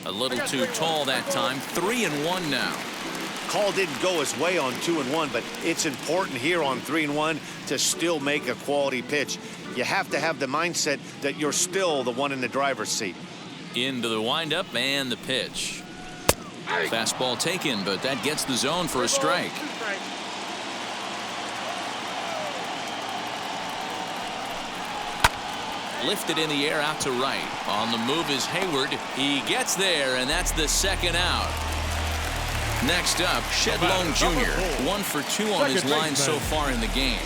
A little too tall that time. 3-1 now. Call didn't go his way on 2-1, but it's important here on 3-1 to still make a quality pitch. You have to have the mindset that you're still the one in the driver's seat. Into the windup and the pitch. Fastball taken, but that gets the zone for a strike. Lifted in the air out to right. On the move is Hayward. He gets there, and that's the second out. Next up, Shedlong Jr. 1 for 2 on his line so far in the game.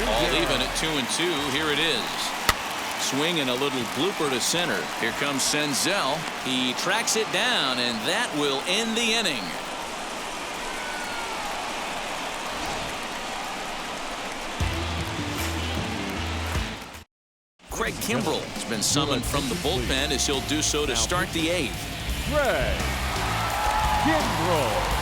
All even at 2-2. Here it is. Swing and a little blooper to center. Here comes Senzel. He tracks it down, and that will end the inning. Craig Kimbrell has been summoned from the bullpen as he'll do so to start the 8th. Craig Kimbrell.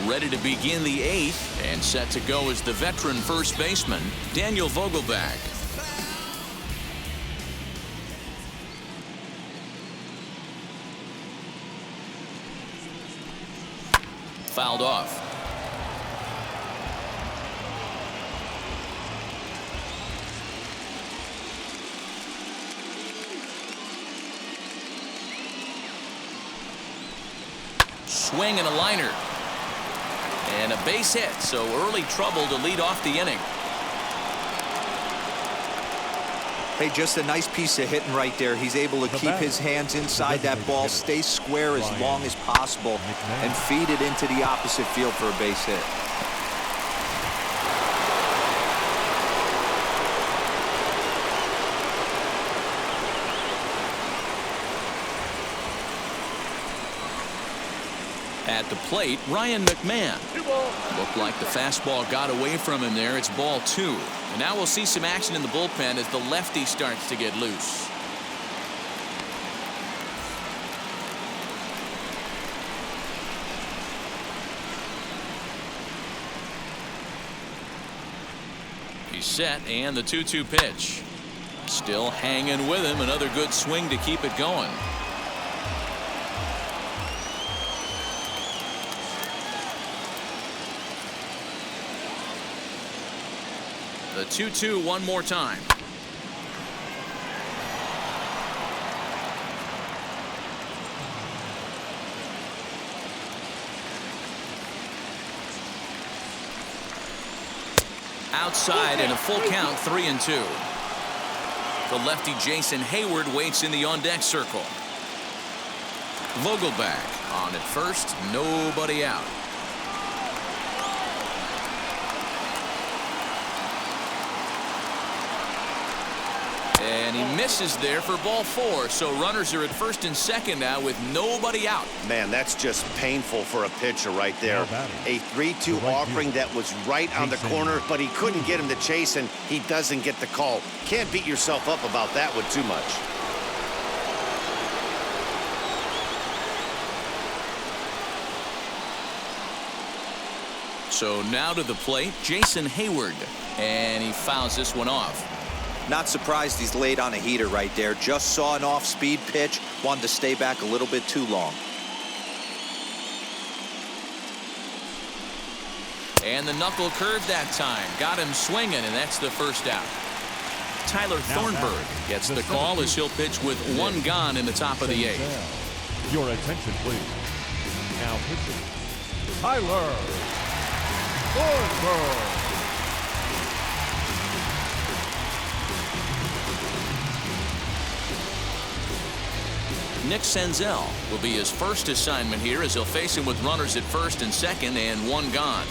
Ready to begin the 8th and set to go is the veteran first baseman, Daniel Vogelbach. Fouled off. Swing and a liner. And a base hit, so early trouble to lead off the inning. Hey, just a nice piece of hitting right there. He's able to keep his hands inside that ball, stay square as long as possible, and feed it into the opposite field for a base hit. At the plate, Ryan McMahon. Looked like the fastball got away from him there. It's ball 2. And now we'll see some action in the bullpen as the lefty starts to get loose. He's set, and the 2-2 pitch. Still hanging with him. Another good swing to keep it going. The 2-2 one more time. Outside and a full count, 3-2. The lefty Jason Hayward waits in the on-deck circle. Vogelbach on at first, nobody out. And he misses there for ball 4. So runners are at first and second now with nobody out. Man, that's just painful for a pitcher right there. A 3-2 offering that was right on the corner, but he couldn't get him to chase, and he doesn't get the call. Can't beat yourself up about that one too much. So now to the plate, Jason Hayward, and he fouls this one off. Not surprised he's laid on a heater right there. Just saw an off-speed pitch, wanted to stay back a little bit too long. And the knuckle curve that time. Got him swinging, and that's the first out. Tyler Thornburg gets the call as he'll pitch with one gone in the top of the 8th. Your attention, please. Now pitching, Tyler Wildcard. Nick Senzel will be his first assignment here as he'll face him with runners at first and second and one gone.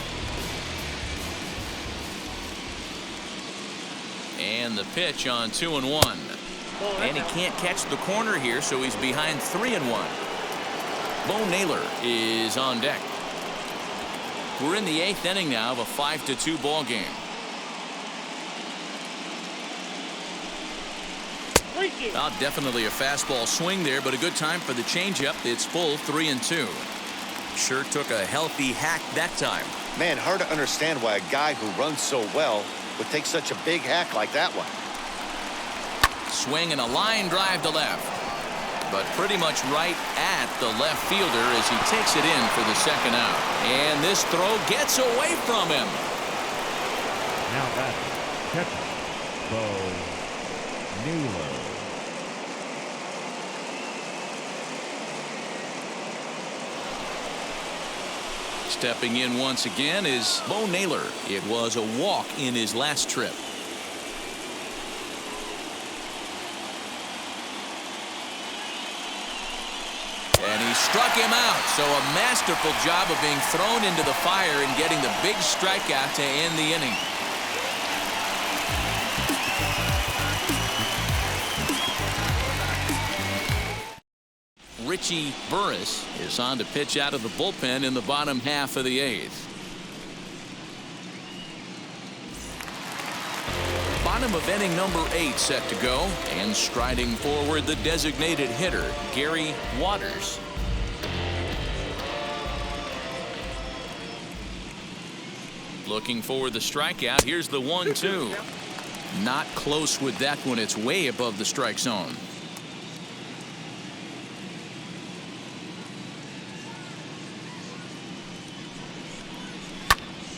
And the pitch on 2-1. And he can't catch the corner here, so he's behind 3-1. Bo Naylor is on deck. We're in the 8th inning now of a 5-2 ball game. Definitely a fastball swing there, but a good time for the changeup. It's full 3-2. Sure took a healthy hack that time. Man, hard to understand why a guy who runs so well would take such a big hack like that one. Swing and a line drive to left, but pretty much right at the left fielder as he takes it in for the second out. And this throw gets away from him. Now back, catcher, Bo Naylor. Stepping in once again is Bo Naylor. It was a walk in his last trip. And he struck him out. So a masterful job of being thrown into the fire and getting the big strikeout to end the inning. Richie Burris is on to pitch out of the bullpen in the bottom half of the 8th. Bottom of inning number 8 set to go, and striding forward the designated hitter Gary Waters. Looking for the strikeout. Here's the 1-2. Not close with that one. It's way above the strike zone.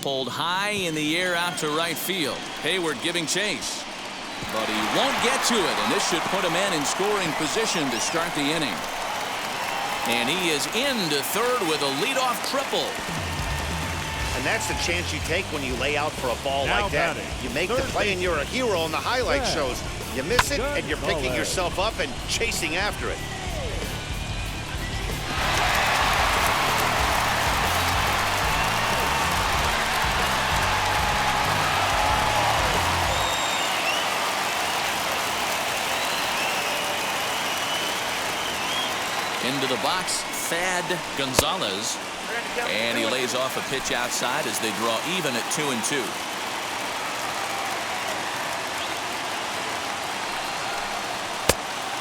Pulled high in the air out to right field. Hayward giving chase, but he won't get to it, and this should put a man in scoring position to start the inning. And he is into third with a leadoff triple. And that's the chance you take when you lay out for a ball now like that. batting, You make the play and you're a hero on the highlight shows. You miss it and you're picking yourself up and chasing after it. Into the box, Thad Gonzalez, and he lays off a pitch outside as they draw even at 2-2.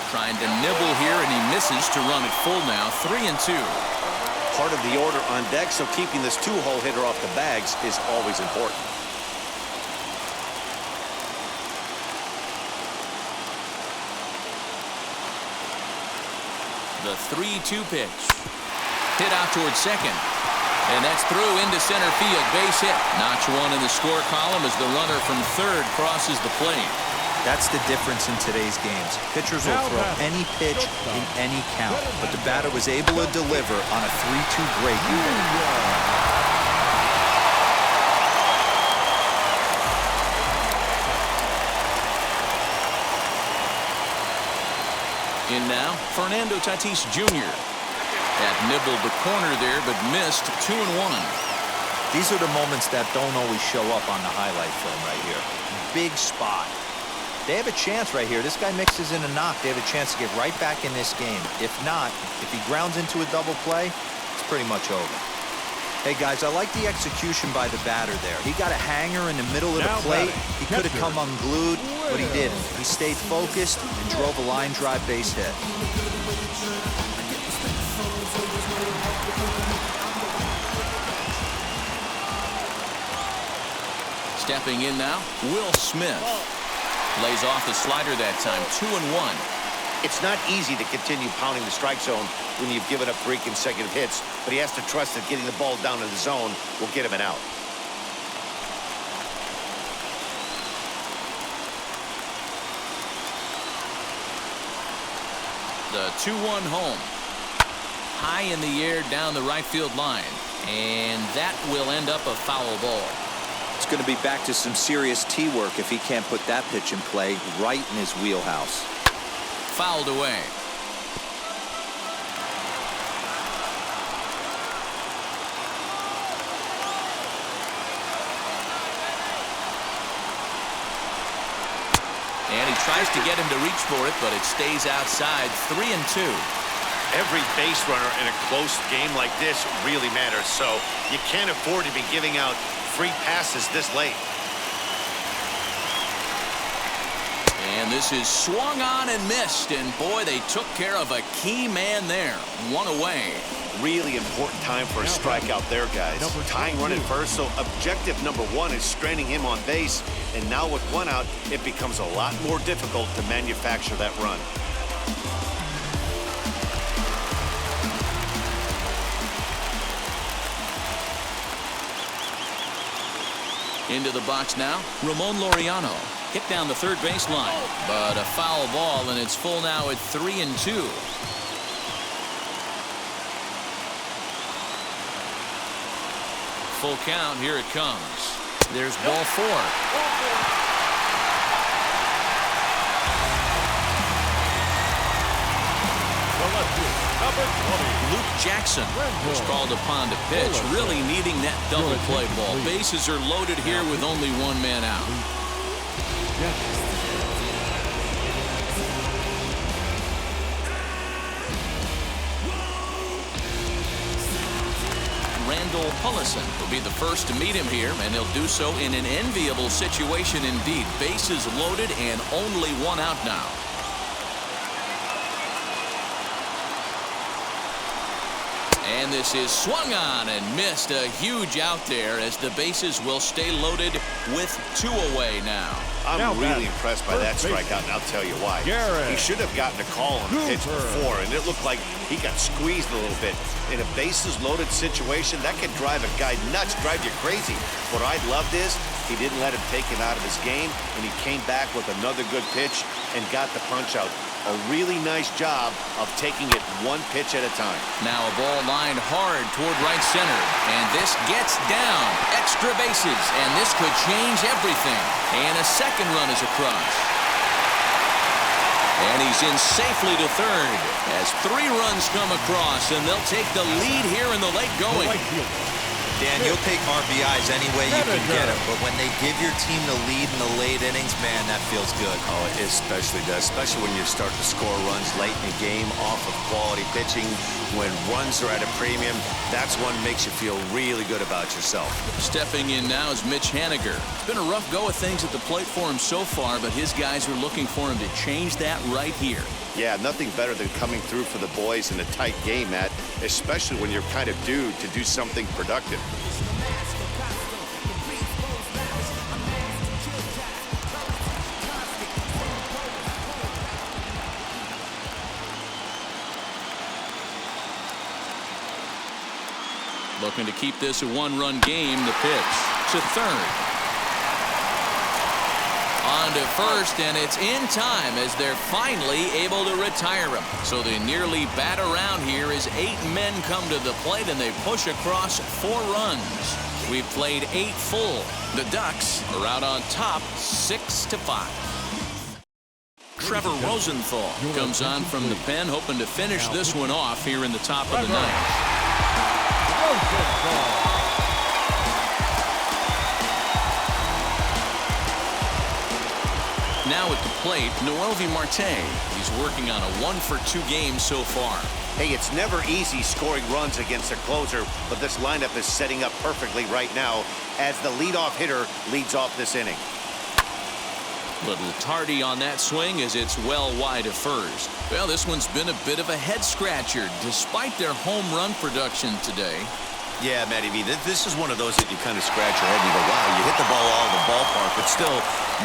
Trying to nibble here, and he misses to run it full now, 3-2. Part of the order on deck, so keeping this two-hole hitter off the bags is always important. The 3-2 pitch. Hit out towards second. And that's through into center field. Base hit. Notch one in the score column as the runner from third crosses the plate. That's the difference in today's games. Pitchers will throw any pitch in any count, but the batter was able to deliver on a 3-2 break. In now, Fernando Tatis Jr. That nibbled the corner there, but missed 2-1. These are the moments that don't always show up on the highlight film right here. Big spot. They have a chance right here. This guy mixes in a knock. They have a chance to get right back in this game. If not, if he grounds into a double play, it's pretty much over. Hey, guys, I like the execution by the batter there. He got a hanger in the middle of the plate. He could have come unglued, but he didn't. He stayed focused and drove a line drive base hit. Stepping in now, Will Smith. Lays off the slider that time, 2-1. It's not easy to continue pounding the strike zone when you've given up 3 consecutive hits, but he has to trust that getting the ball down in the zone will get him an out. The 2-1 home. High in the air down the right field line. And that will end up a foul ball. It's going to be back to some serious tee work if he can't put that pitch in play right in his wheelhouse. Fouled away. And he tries to get him to reach for it, but it stays outside. 3-2. Every base runner in a close game like this really matters, so you can't afford to be giving out free passes this late. And this is swung on and missed, and boy, they took care of a key man there. 1 away. Really important time for a strikeout there, guys. Tying run at first, so objective number 1 is straining him on base, and now with 1 out, it becomes a lot more difficult to manufacture that run. Into the box now, Ramon Laureano. Hit down the third baseline, but a foul ball, and it's full now at 3-2. Full count, here it comes. There's ball 4. Luke Jackson was called upon to pitch, really needing that double play ball. Bases are loaded here with only 1 man out. Randall Pullison will be the first to meet him here, and he'll do so in an enviable situation indeed. Bases loaded and only 1 out now. And this is swung on and missed. A huge out there as the bases will stay loaded with 2 away now. I'm really impressed by that strikeout, and I'll tell you why. He should have gotten a call on the pitch before, and it looked like he got squeezed a little bit. In a bases-loaded situation, that can drive a guy nuts, drive you crazy. What I loved is he didn't let him take him out of his game, and he came back with another good pitch and got the punch out. A really nice job of taking it 1 pitch at a time. Now a ball lined hard toward right center, and this gets down. Extra bases, and this could change everything. And a second run is across. And he's in safely to third as 3 runs come across, and they'll take the lead here in the late going. Dan, you'll take RBIs any way you can get them, but when they give your team the lead in the late innings, man, that feels good. Oh, it especially does, especially when you start to score runs late in the game off of quality pitching. When runs are at a premium, that's what makes you feel really good about yourself. Stepping in now is Mitch Haniger. It's been a rough go of things at the plate for him so far, but his guys are looking for him to change that right here. Yeah, nothing better than coming through for the boys in a tight game, Matt, especially when you're kind of due to do something productive. Looking to keep this a 1-run game. The pitch to third. On to first, and it's in time as they're finally able to retire him. So they nearly bat around here as 8 men come to the plate, and they push across 4 runs. We've played 8 full. The Ducks are out on top 6-5. Trevor Rosenthal comes on from the pen, hoping to finish this one off here in the top of the 9th. Now at the plate, Noelvi Marte. He's working on a 1-for-2 game so far. Hey, it's never easy scoring runs against a closer, but this lineup is setting up perfectly right now as the leadoff hitter leads off this inning. Little tardy on that swing as it's well wide of first. Well, this one's been a bit of a head scratcher despite their home run production today. Yeah, Matty V, this is one of those that you kind of scratch your head and you go, wow, you hit the ball all over the ballpark, but still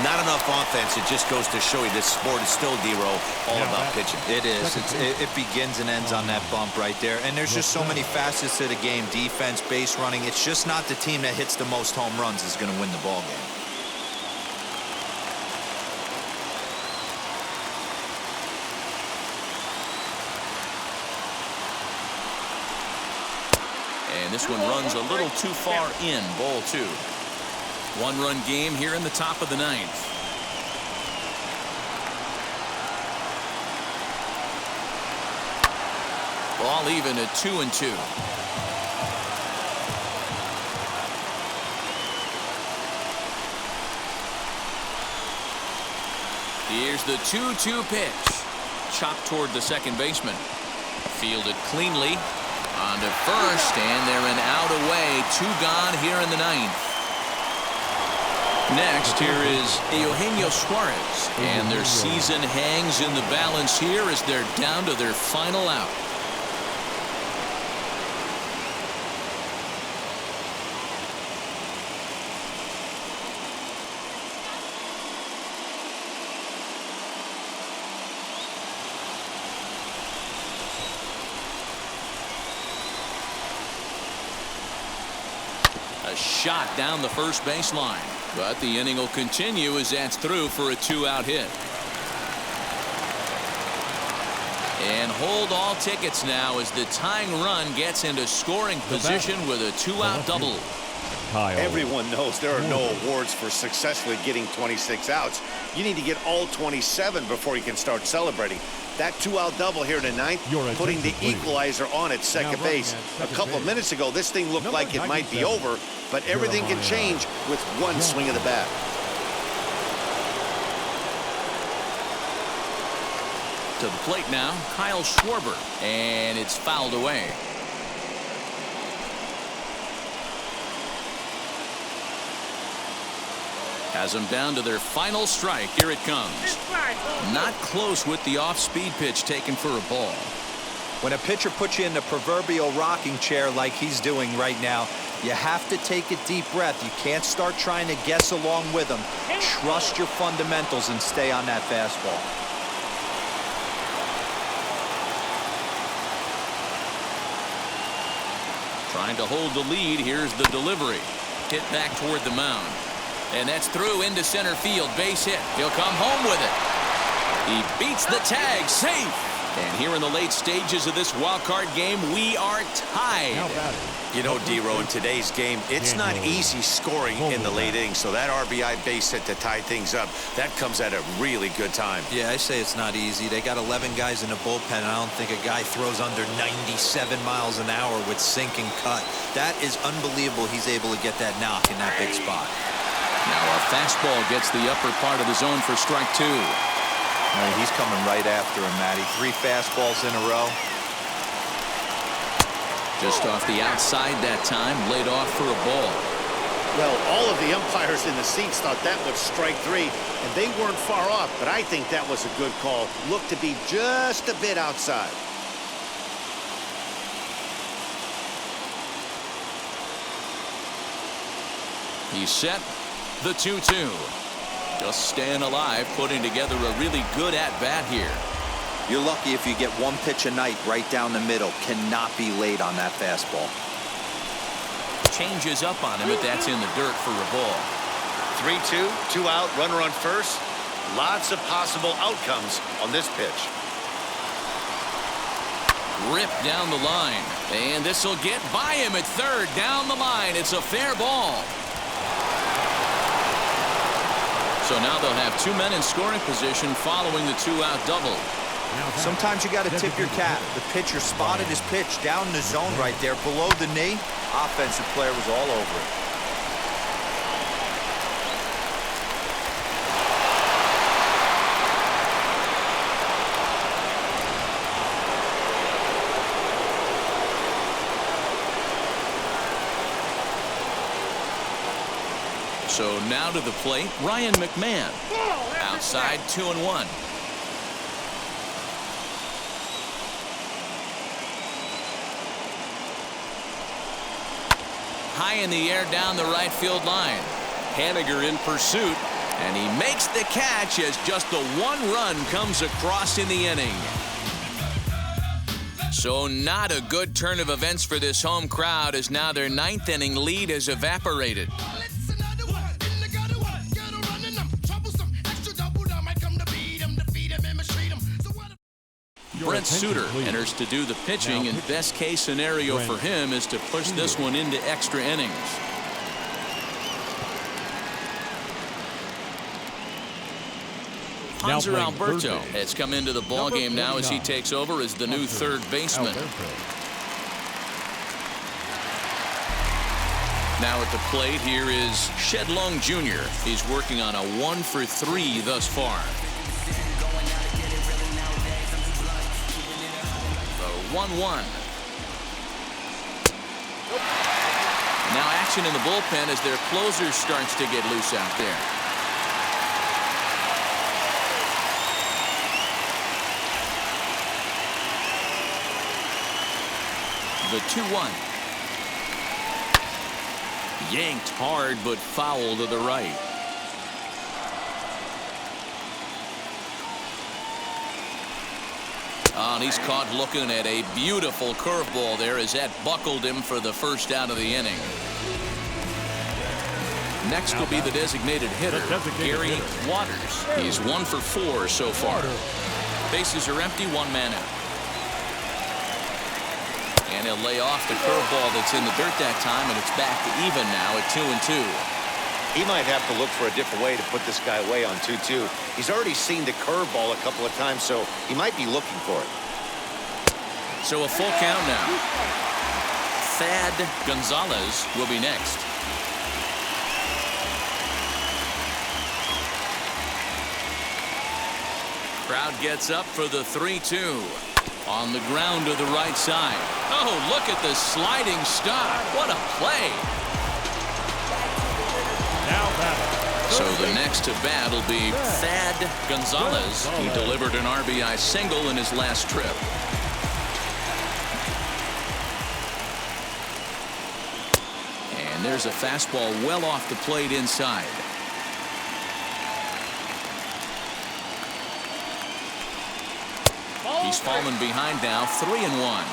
not enough offense. It just goes to show you this sport is still, D-Row, all about pitching. It is. It begins and ends on that bump right there. And there's just so many facets to the game. Defense, base running. It's just not the team that hits the most home runs is going to win the ball game. And this one runs a little too far in. Ball 2. One-run game here in the top of the 9th. Ball even at 2-2. Here's the 2-2 pitch. Chopped toward the second baseman. Fielded cleanly. On to first, and they're an out away. 2 gone here in the 9th. Next, here is Eugenio Suarez, and their season hangs in the balance here as they're down to their final out. A shot down the first baseline, but the inning will continue as that's through for a 2-out hit. And hold all tickets now as the tying run gets into scoring position with a 2-out double. Everyone knows there are no awards for successfully getting 26 outs. You need to get all 27 before you can start celebrating. That 2-out double here in the 9th, putting the equalizer on at second base. A couple of minutes ago, this thing looked like it might be over, but everything can change with one swing of the bat. To the plate now, Kyle Schwarber, and it's fouled away. Has them down to their final strike. Here it comes. Not close with the off-speed pitch taken for a ball. When a pitcher puts you in the proverbial rocking chair like he's doing right now, you have to take a deep breath. You can't start trying to guess along with him. Trust your fundamentals and stay on that fastball. Trying to hold the lead. Here's the delivery. Hit back toward the mound. And that's through into center field. Base hit. He'll come home with it. He beats the tag. Safe. And here in the late stages of this wild card game, we are tied. You know, D-Row, in today's game, it's not easy scoring in the late innings. So that RBI base hit to tie things up, that comes at a really good time. Yeah, I say it's not easy. They got 11 guys in the bullpen, and I don't think a guy throws under 97 miles an hour with sink and cut. That is unbelievable he's able to get that knock in that big spot. Now a fastball gets the upper part of the zone for strike 2. He's coming right after him, Matty. 3 fastballs in a row. Just off the outside that time, laid off for a ball. Well, all of the umpires in the seats thought that was strike 3, and they weren't far off, but I think that was a good call. Looked to be just a bit outside. He's set. The 2-2. Just staying alive, putting together a really good at-bat here. You're lucky if you get 1 pitch a night right down the middle. Cannot be late on that fastball. Changes up on him, but that's in the dirt for a ball. 3-2, 2 out, runner on first. Lots of possible outcomes on this pitch. Ripped down the line. And this will get by him at third. Down the line. It's a fair ball. So now they'll have 2 men in scoring position following the 2-out double. Sometimes you got to tip your cap. The pitcher spotted his pitch down in the zone right there below the knee. Offensive player was all over it. So now to the plate, Ryan McMahon. Outside 2-1. high in the air down the right field line. Haniger in pursuit, and he makes the catch as just the one run comes across in the inning. So not a good turn of events for this home crowd, as now their 9th inning lead has evaporated. Brent Suter enters to do the pitching, and best case scenario for him is to push this one into extra innings. Hanser Alberto has come into the ball game now as he takes over as the new third baseman. Now at the plate, here is Shedlong Jr. He's working on a 1-for-3 thus far. The 1-1. Now action in the bullpen as their closer starts to get loose out there. The 2-1. Yanked hard, but foul to the right. Oh, and he's caught looking at a beautiful curveball there as that buckled him for the first out of the inning. Next will be the designated hitter, Gary Waters. He's 1 for 4 so far. Bases are empty, 1 man out. And he'll lay off the curveball that's in the dirt that time, and it's back to even now at 2-2. He might have to look for a different way to put this guy away on 2-2. He's already seen the curveball a couple of times, so he might be looking for it. So a full count now. Thad Gonzalez will be next. Crowd gets up for the 3-2. On the ground to the right side. Oh, look at the sliding stop. What a play. So the next to bat will be Thad Gonzalez. He delivered an RBI single in his last trip. And there's a fastball well off the plate inside. He's fallen behind now, 3-1.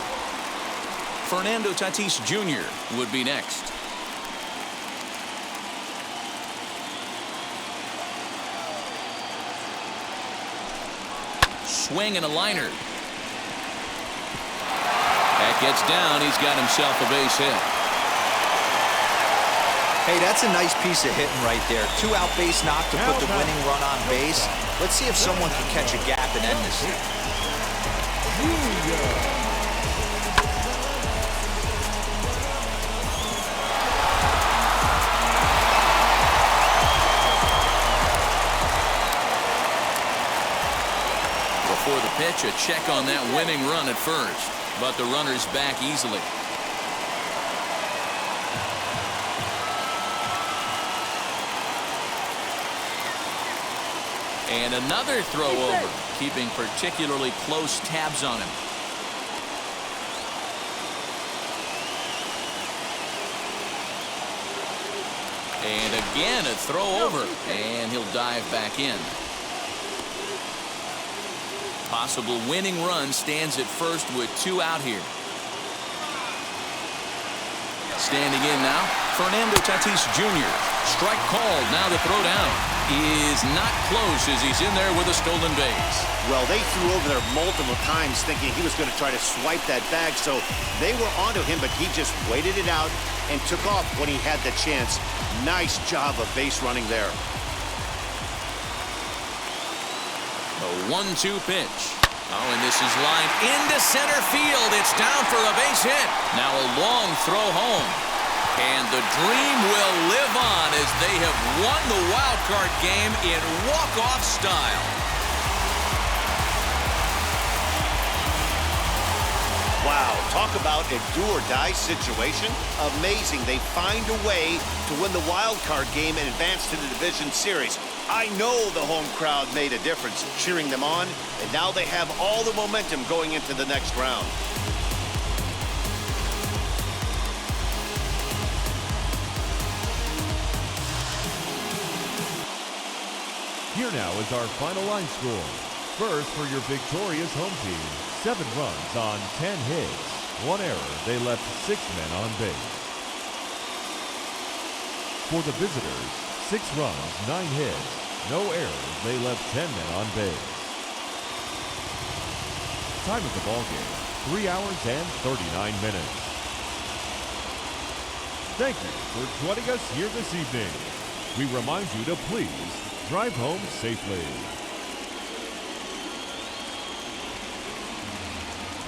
Fernando Tatis Jr. would be next. Swing and a liner. That gets down. He's got himself a base hit. Hey, that's a nice piece of hitting right there. 2-out base knock to put the winning run on base. Let's see if someone can catch a gap and end this thing. Before the pitch, a check on that winning run at first, but the runner's back easily. And another throw over, keeping particularly close tabs on him. And again a throw over, and he'll dive back in. Possible winning run stands at first with 2 out here. Standing in now, Fernando Tatis Jr. Strike called. Now the throw down is not close as he's in there with a stolen base. Well, they threw over there multiple times thinking he was going to try to swipe that bag, so they were onto him, but he just waited it out and took off when he had the chance. Nice job of base running there. A 1-2 pitch. Oh, and this is lined into center field. It's down for a base hit. Now a long throw home. And the dream will live on as they have won the wild card game in walk-off style. Wow, talk about a do-or-die situation. Amazing. They find a way to win the wild card game and advance to the division series. I know the home crowd made a difference cheering them on, and now they have all the momentum going into the next round. Here now is our final line score. First, for your victorious home team, 7 runs on 10 hits. 1 error, they left 6 men on base. For the visitors, 6 runs, 9 hits. No errors, they left 10 men on base. Time of the ball game, 3 hours and 39 minutes. Thank you for joining us here this evening. We remind you to please drive home safely.